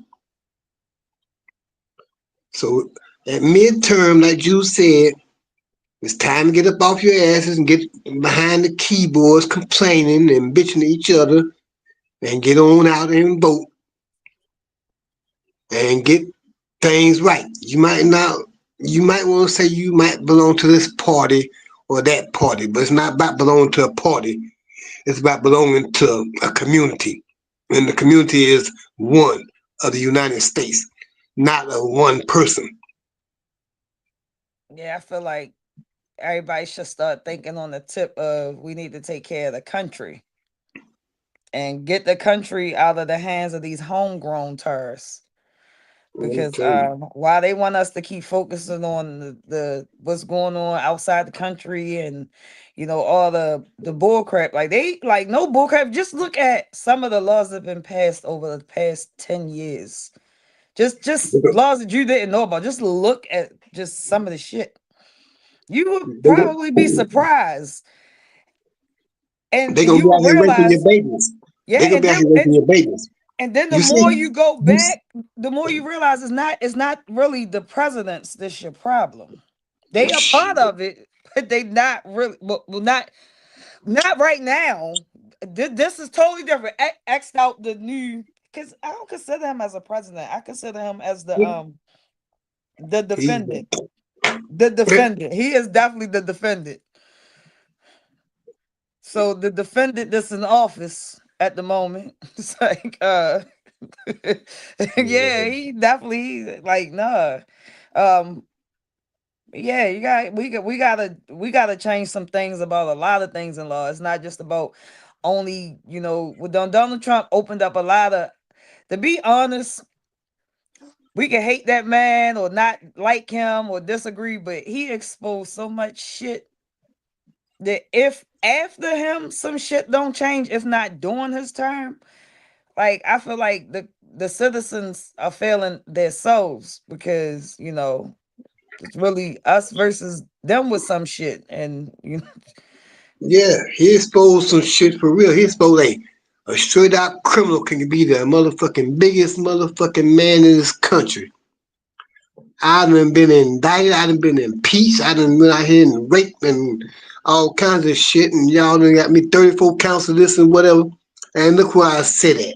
So at midterm, like you said, it's time to get up off your asses and get behind the keyboards complaining and bitching to each other and get on out and vote and get things right. You might want to say you might belong to this party or that party, but it's not about belonging to a party. It's about belonging to a community. And the community is one of the United States, not a one person. Yeah, I feel like everybody should start thinking on the tip of we need to take care of the country and get the country out of the hands of these homegrown terrorists. Because while they want us to keep focusing on the what's going on outside the country and all the bull crap, no bull crap. Just look at some of the laws that have been passed over the past 10 years. Just laws that you didn't know about. Just look at just some of the shit. You would probably be surprised. And they're gonna be out here raping your babies. Yeah, they're gonna be out here raping your babies. And then the more you go back, the more you realize it's not really the presidents that's your problem. They are part of it, but they not really. Well, not right now. This is totally different. X'd out the new, because I don't consider him as a president. I consider him as the defendant. The defendant. He is definitely the defendant. So the defendant that's in office at the moment, it's like yeah, he definitely like nah. Yeah, we gotta change some things about a lot of things in law. It's not just about only, with Donald Trump opened up a lot of, to be honest, we can hate that man or not like him or disagree, but he exposed so much shit that if after him some shit don't change, if not during his term, like I feel like the citizens are failing their souls because it's really us versus them with some shit. And yeah, he exposed some shit for real. He exposed a straight out criminal can be the motherfucking biggest motherfucking man in this country. I done been indicted, I done been impeached, I done been out here and raped and all kinds of shit, and y'all done got me 34 counts of this and whatever. And look where I sit at.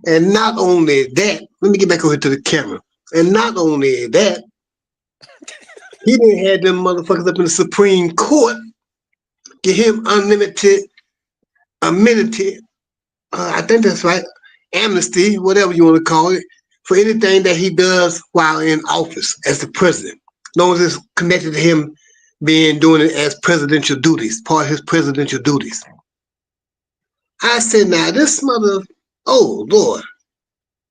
And not only that, let me get back over to the camera. And not only that, he done had them motherfuckers up in the Supreme Court give him unlimited amenity. I think that's right. Amnesty, whatever you want to call it, for anything that he does while in office as the president. As long as it's connected to him doing it as presidential duties, part of his presidential duties. I said, now this oh Lord.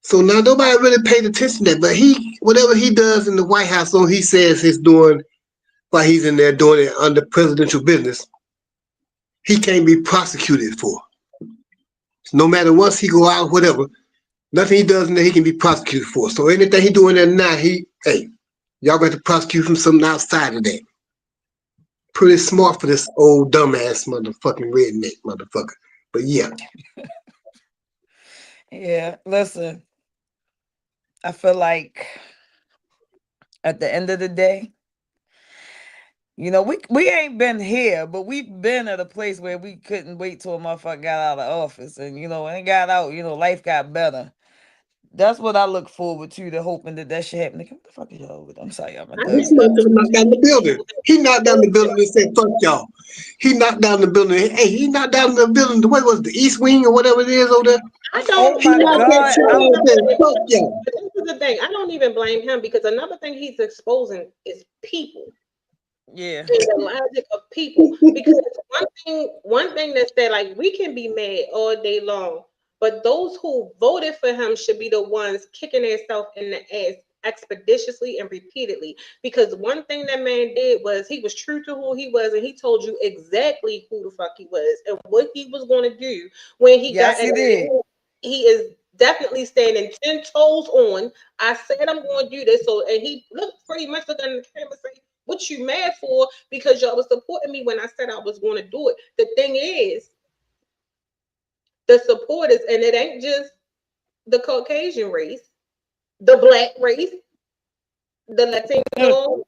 So now nobody really paid attention to that, but whatever he does in the White House, so he says he's doing while he's in there doing it under presidential business, he can't be prosecuted for. No matter once he go out, whatever, nothing he does in there he can be prosecuted for. So anything he doing there now, Y'all got to prosecute from something outside of that. Pretty smart for this old dumbass motherfucking redneck motherfucker. But yeah. Yeah, listen, I feel like at the end of the day, we ain't been here, but we've been at a place where we couldn't wait till a motherfucker got out of office. And, when it got out, life got better. That's what I look forward to hoping that shit happen. What the fuck is y'all with? I'm sorry, y'all. My I dog. This think motherfucker knocked down the building. He knocked down the building and said, fuck y'all. He knocked down the building. Hey, he knocked down the building. What was it, the East Wing or whatever it is over there? I Oh don't. He my knocked that God. shit out and said, fuck y'all. But this is the thing. I don't even blame him because another thing he's exposing is people. Yeah. And the logic of people. Because one thing that said, like, we can be mad all day long, but those who voted for him should be the ones kicking themselves in the ass expeditiously and repeatedly. Because one thing that man did was he was true to who he was, and he told you exactly who the fuck he was and what he was going to do when he Yes, got he in. did. He is definitely standing 10 toes on. I said I'm going to do this. So, and he looked pretty much looking in the camera saying, what you mad for? Because y'all was supporting me when I said I was going to do it. The thing is, the supporters, and it ain't just the Caucasian race, the black race, the Latino,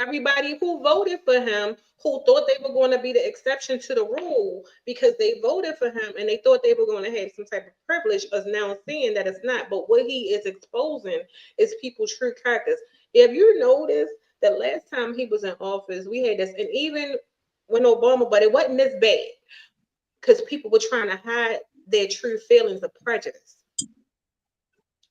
everybody who voted for him, who thought they were going to be the exception to the rule because they voted for him and they thought they were going to have some type of privilege, is now seeing that it's not. But what he is exposing is people's true characters. If you notice, the last time he was in office, we had this, and even when Obama, but it wasn't this bad because people were trying to hide their true feelings of prejudice.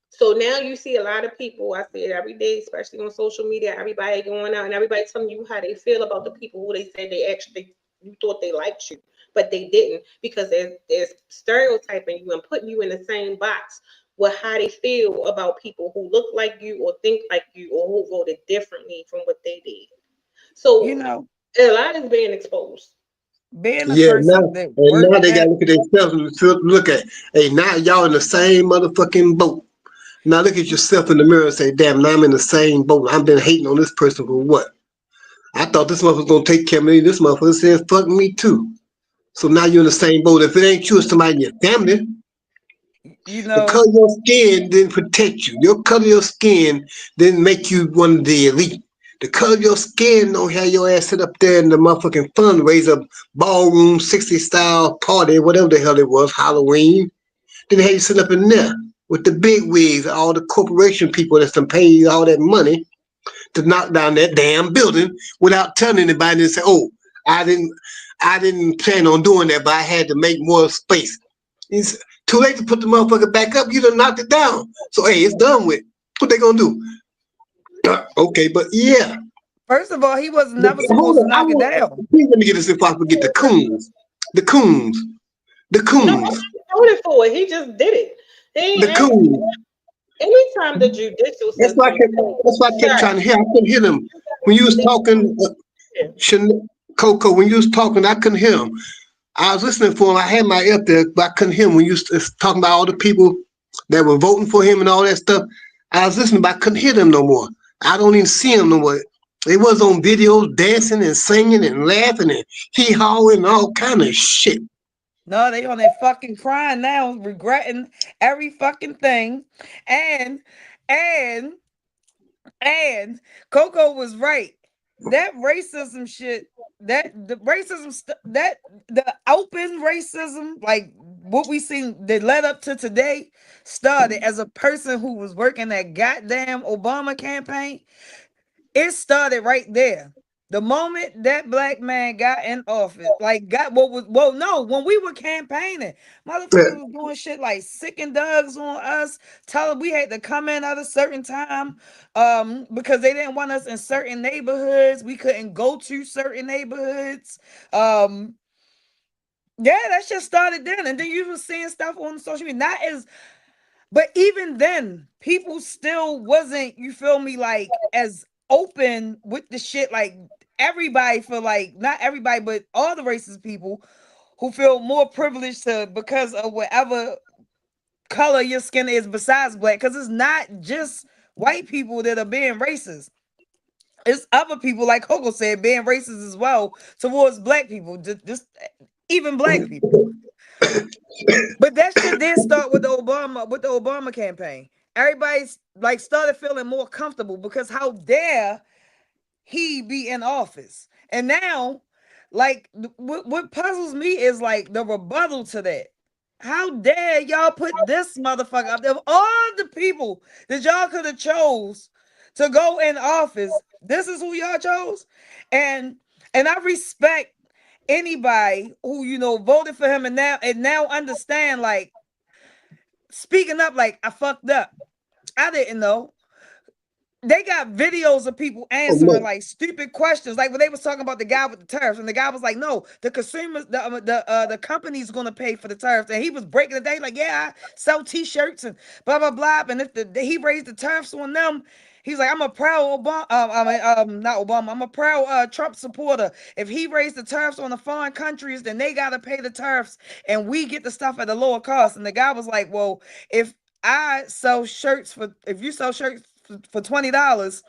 So now you see a lot of people, I see it every day, especially on social media, everybody going out and everybody telling you how they feel about the people who they said they actually, you thought they liked you, but they didn't, because there's stereotyping you and putting you in the same box with how they feel about people who look like you or think like you or who voted differently from what they did. So a lot is being exposed. Being a Yeah, person that and worked now they got at to look at themselves and look at, hey, now y'all in the same motherfucking boat. Now look at yourself in the mirror and say, damn, now I'm in the same boat. I've been hating on this person for what? I thought this motherfucker was going to take care of me. This motherfucker said, fuck me too. So now you're in the same boat. If it ain't you, it's somebody in your family. The color of your skin didn't protect you. Your color of your skin didn't make you one of the elite. The color of your skin don't have your ass sit up there in the motherfucking fundraiser, ballroom, 60 style party, whatever the hell it was, Halloween. Then have you sit up in there with the big wigs, all the corporation people that's done paid all that money to knock down that damn building without telling anybody and say, oh, I didn't plan on doing that, but I had to make more space. It's too late to put the motherfucker back up. You done knocked it down. So hey, it's done with. What they gonna do? Okay, but yeah. First of all, he was never supposed to knock it down. Please let me get this if I forget the coons. The coons. The coons. No, he voted for it. He just did it. The coons. Anytime the judicial system. That's why I kept trying to hear. I couldn't hear them. When you was talking, Coco, when you was talking, I couldn't hear him. I was listening for him. I had my ear there, but I couldn't hear him. When you was talking about all the people that were voting for him and all that stuff, I was listening, but I couldn't hear them no more. I don't even see them no more. They was on videos dancing and singing and laughing and hee-hawing and all kind of shit. No, they on that fucking crying now, regretting every fucking thing. And Coco was right. That racism shit, that the racism, that the open racism, like what we seen that led up to today, started as a person who was working that goddamn Obama campaign. It started right there. The moment that black man got in office, like when we were campaigning, motherfuckers was doing shit like sicking dogs on us, telling we had to come in at a certain time, because they didn't want us in certain neighborhoods. We couldn't go to certain neighborhoods. Yeah, that shit started then, and then you were seeing stuff on social media. Not as, but even then, people still wasn't, you feel me, like as open with the shit. Like everybody feel like, not everybody, but all the racist people who feel more privileged to because of whatever color your skin is besides black, because it's not just white people that are being racist. it's other people, like Coco said, being racist as well towards black people, just even black people. But that shit did start with the Obama campaign. Everybody's like started feeling more comfortable because how dare he be in office? And now, like, what puzzles me is like the rebuttal to that. How dare y'all put this motherfucker up there? Of all the people that y'all could have chose to go in office, this is who y'all chose. And I respect anybody who, you know, voted for him and now understand, like, speaking up, like, I fucked up. I didn't know. They got videos of people answering like stupid questions, like when they was talking about the guy with the tariffs, and the guy was like, "No, the consumers, the company's going to pay for the tariffs," and he was breaking it down, like, "Yeah, I sell T-shirts and blah blah blah," and if he raised the tariffs on them, he's like, "I'm a proud Obama, not Obama, I'm a proud Trump supporter. If he raised the tariffs on the foreign countries, then they got to pay the tariffs, and we get the stuff at a lower cost." And the guy was like, "Well, if you sell shirts for $20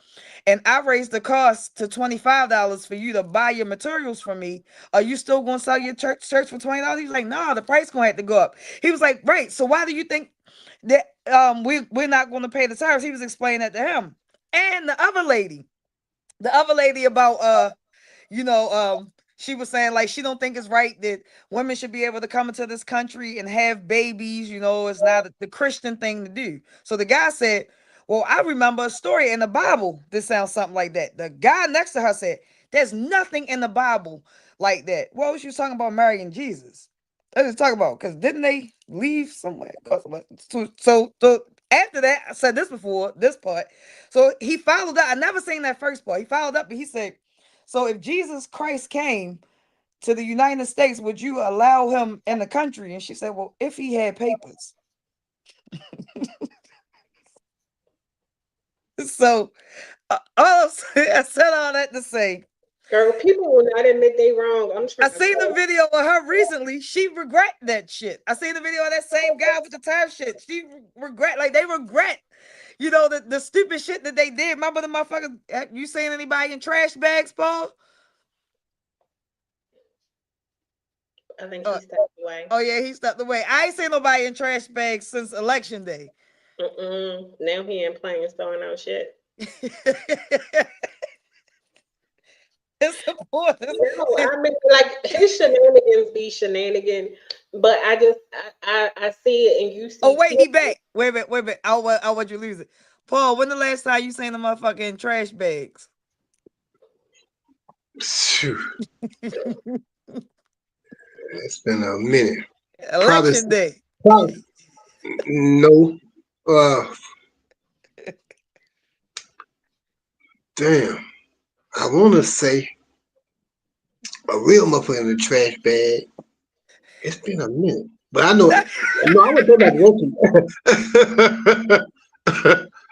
and I raise the cost to $25 for you to buy your materials from me, are you still going to sell your shirts for $20?" He's like, "No, the price going to have to go up." He was like, "Right, so why do you think that we're not going to pay the tariffs?" He was explaining that to him. And the other lady about she was saying, like, she don't think it's right that women should be able to come into this country and have babies. It's not the Christian thing to do. So the guy said, "Well, I remember a story in the Bible that sounds something like that." The guy next to her said, "There's nothing in the Bible like that." Well, she was talking about marrying Jesus. Let's talk about, because didn't they leave somewhere? So after that, I said this before, this part. So he followed up. I never seen that first part. He followed up and he said, "So if Jesus Christ came to the United States, would you allow him in the country?" And she said, "Well, if he had papers." So I said all that to say, girl, people will not admit they wrong. I seen the video of her recently. She regret that shit. I seen the video of that same guy with the tariff shit. She regret, like, they regret, the stupid shit that they did. Remember the motherfuckers? You seen anybody in trash bags, Paul? I think he stepped away. Oh yeah, he stepped away. I ain't seen nobody in trash bags since election day. Now he ain't playing throwing out shit. It's important. No, I mean, like, his shenanigans be shenanigans, but I see it and you see. Oh wait, he back. Wait a minute. I'll let you lose it. Paul, when the last time you seen the motherfucking trash bags? It's been a minute. Election day. Probably, no. Damn. I want to say a real motherfucker in the trash bag. It's been a minute. But I know, I would think about election.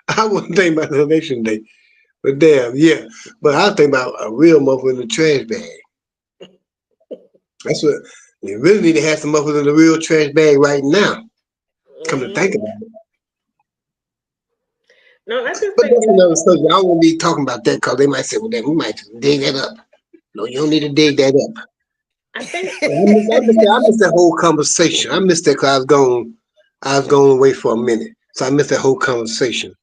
I wouldn't think about the election day. But damn, yeah. But I think about a real motherfucker in the trash bag. That's what you really need to have some motherfuckers in the real trash bag right now. Come to think about it. No, I just but that's another subject. I won't be talking about that because they might say, "Well, then we might just dig that up." No, you don't need to dig that up. I think I missed that whole conversation. I missed that because I was going away for a minute, so I missed that whole conversation.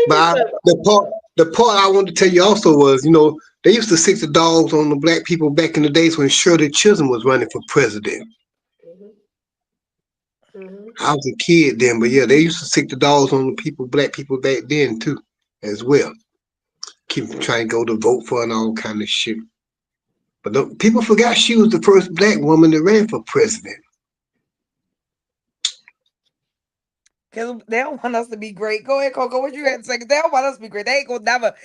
But the part I wanted to tell you also was, they used to stick the dogs on the black people back in the days when Shirley Chisholm was running for president. I was a kid then, but yeah, they used to stick the dogs on the black people back then too, as well. Keep trying to go to vote for and all kind of shit. But people forgot she was the first black woman that ran for president. Because they don't want us to be great. Go ahead, Coco. What you had to say? They don't want us to be great. They ain't gonna never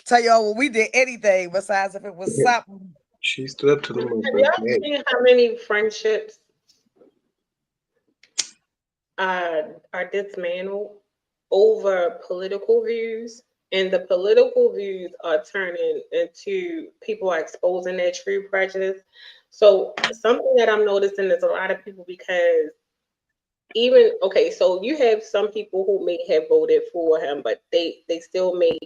tell y'all when we did anything besides if it was something. She stood up to them. Have y'all seen how many friendships are dismantled over political views? And the political views are turning into people are exposing their true prejudice. So something that I'm noticing is a lot of people, because so you have some people who may have voted for him, but they still may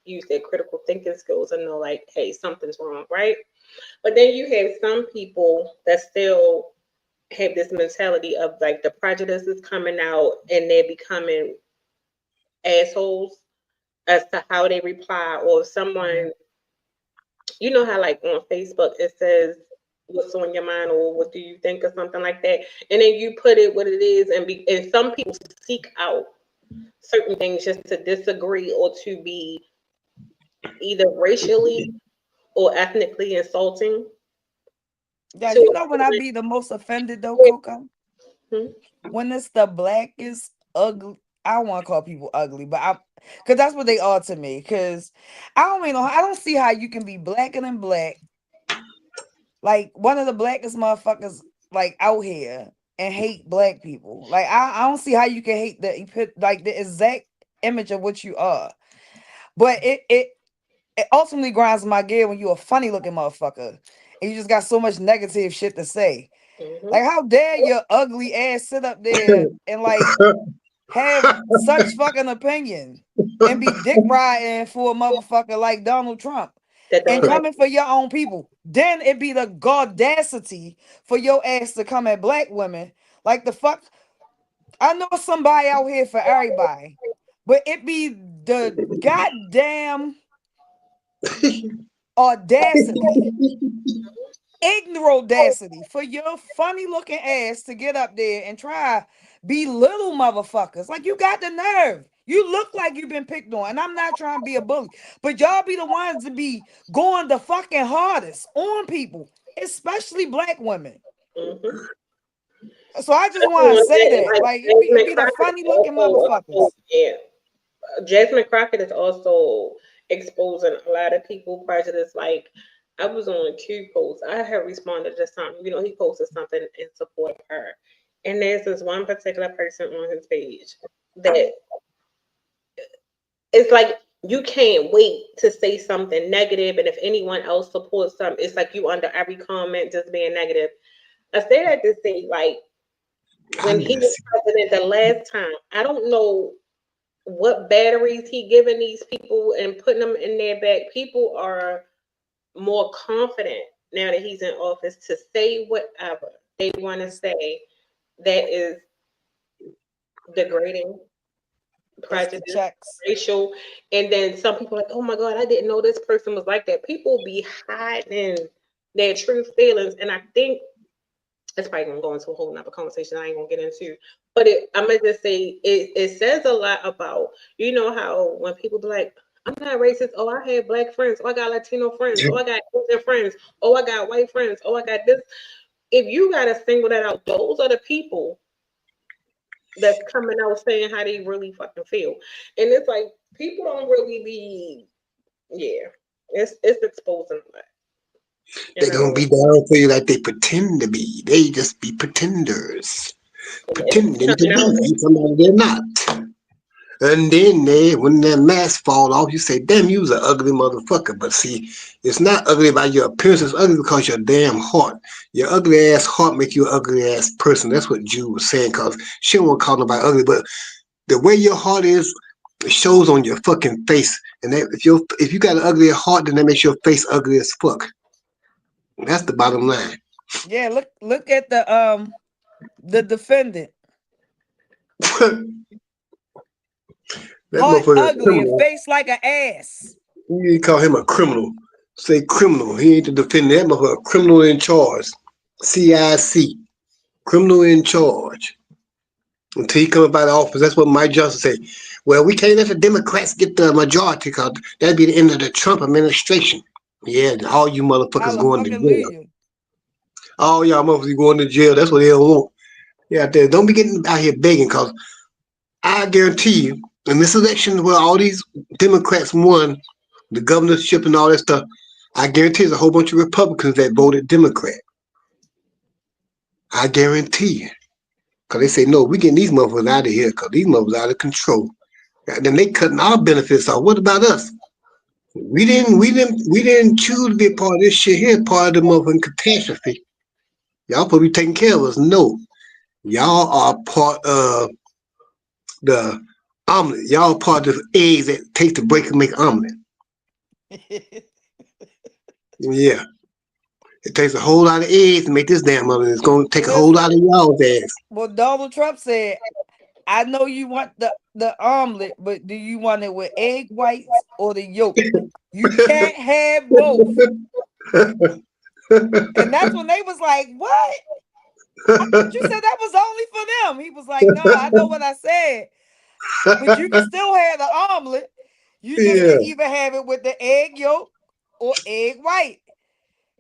use their critical thinking skills and know like, hey, something's wrong, right? But then you have some people that still have this mentality of like the prejudice is coming out and they're becoming assholes as to how they reply, or if someone, you know how like on Facebook it says what's on your mind or what do you think or something like that, and then you put it what it is, and some people seek out certain things just to disagree or to be either racially or ethnically insulting. Yeah, to you a know when I person. be the most offended though, Coco? Hmm? When it's the blackest ugly. I don't want to call people ugly, but because that's what they are to me. Because I don't even know. I don't see how you can be blacker than black, like one of the blackest motherfuckers like out here, and hate black people. Like I don't see how you can hate like the exact image of what you are. But it ultimately grinds my gear when you a funny looking motherfucker and you just got so much negative shit to say. Mhm. Like, how dare your ugly ass sit up there and like have such fucking opinion and be dick riding for a motherfucker like Donald Trump That and don't like coming for your own people. Then it be the gaudacity for your ass to come at black women. Like the fuck. I know somebody out here for everybody, but it be the goddamn audacity, ignorant audacity for your funny looking ass to get up there and try belittle motherfuckers. Like, you got the nerve. You look like you've been picked on, and I'm not trying to be a bully, but y'all be the ones to be going the fucking hardest on people, especially black women. Mhm. So I just That's want to say that, like like, it Jasmine be the Crockett funny is looking motherfuckers. yeah. Jasmine Crockett is also exposing a lot of people prejudice. Like I was on a Q post. I had responded to something. You know, he posted something in support of her. And there's this one particular person on his page that it's like you can't wait to say something negative, and if anyone else supports something, it's like you under every comment just being negative. I say that to say, like, when he was president the last time, I don't know what batteries he giving these people and putting them in their back. People are more confident now that he's in office to say whatever they want to say that is degrading, It's the prejudice, checks. racial. And then some people are like, oh my God, I didn't know this person was like that. People be hiding their true feelings. And I think it's probably gonna go into a whole nother conversation I ain't gonna get into. But I'm gonna just say it says a lot about, you know, how when people be like, I'm not racist, oh, I have black friends, oh, I got Latino friends, oh, I got Asian friends, oh, I got white friends, oh, I got this. If you gotta single that out, those are the people that's coming out saying how they really fucking feel. And it's like people don't really be, yeah, it's exposing a lot. They gonna be down for you like they pretend to be. They just be pretenders, pretending to be somebody they're not. And then when their mask fall off, you say, "Damn, you was an ugly motherfucker." But see, it's not ugly by your appearance. It's ugly because your damn heart, your ugly ass heart, make you an ugly ass person. That's what Jude was saying. Cause she don't want to call nobody ugly, but the way your heart is, it shows on your fucking face. And that, if you got an ugly heart, then that makes your face ugly as fuck. That's the bottom line. Yeah, look at the defendant. That Heart motherfucker a ugly and criminal. face like an ass. You need to call him a criminal. Say criminal. He ain't the defendant. That motherfucker a criminal in charge. CIC. Criminal in charge. Until he come up out of office. That's what Mike Johnson said. Well, we can't let the Democrats get the majority because that'd be the end of the Trump administration. Yeah, and all you motherfuckers going to jail. All y'all motherfuckers going to jail. That's what they don't want. Yeah, don't be getting out here begging because I guarantee you, in this election where all these Democrats won the governorship and all that stuff, I guarantee there's a whole bunch of Republicans that voted Democrat. I guarantee you. Because they say, no, we getting these motherfuckers out of here because these motherfuckers out of control. And then they cutting our benefits off. What about us? We didn't choose to be a part of this shit here, part of the motherfucking catastrophe. Y'all supposed to be taking care of us. No. Y'all are part of the omelet. Y'all part of the eggs that take the break and make omelet. Yeah. It takes a whole lot of eggs to make this damn omelet. It's gonna take a whole lot of y'all's ass. Well, Donald Trump said, I know you want the omelet, but do you want it with egg whites or the yolk? You can't have both. And that's when they was like, what? I thought you said that was only for them. He was like, no, I know what I said. But you can still have the omelet. You just Yeah. can either have it with the egg yolk or egg white.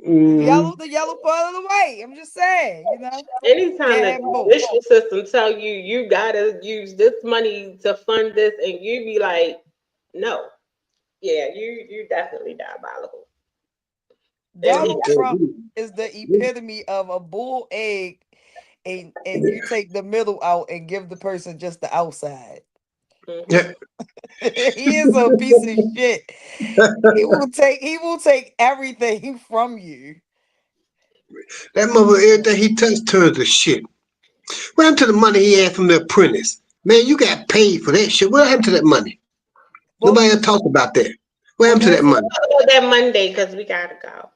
Mhm. The yellow part of the white. I'm just saying, you know. Anytime Can't the have both. judicial system tell you you gotta use this money to fund this, and you be like, no, yeah, you definitely diabolical. Donald Yeah. Trump is the epitome of a bull egg, and you take the middle out and give the person just the outside. Mhm. Yeah. He is a piece of shit. He will take everything from you. That mother, everything he touched turns to shit. What happened to the money he had from the apprentice? Man, you got paid for that shit. What happened to that money? Well, Nobody ever talked about that. What well, happened to that that's money? Talk about that Monday because we gotta go.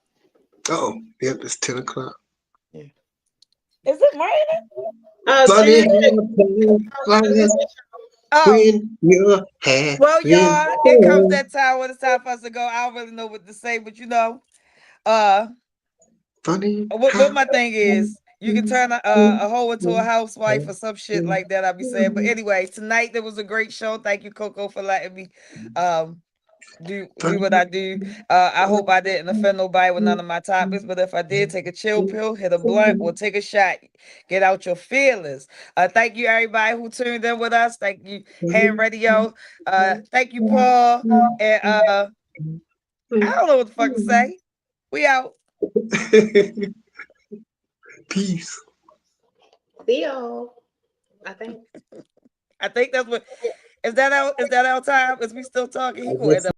Oh, yep, it's 10 o'clock. is it raining? Funny Thursday. how Oh, when you're well, having y'all, it comes that time when it's time for us to go. I don't really know what to say, but you know, funny what my how thing is, you can turn a hoe into a housewife or some shit like that. I'll be saying. But anyway, tonight there was a great show. Thank you, Coco, for letting me do what I do. I hope I didn't offend nobody with none of my topics, but if I did, take a chill pill, hit a blunt, or take a shot. Get out your feelings. Thank you everybody who tuned in with us. Thank you, Ham Radio. Thank you, Paul. And I don't know what the fuck to say. We out. peace. See y'all. I think. I think that's what is that our time? Is we still talking? He I gonna end guess up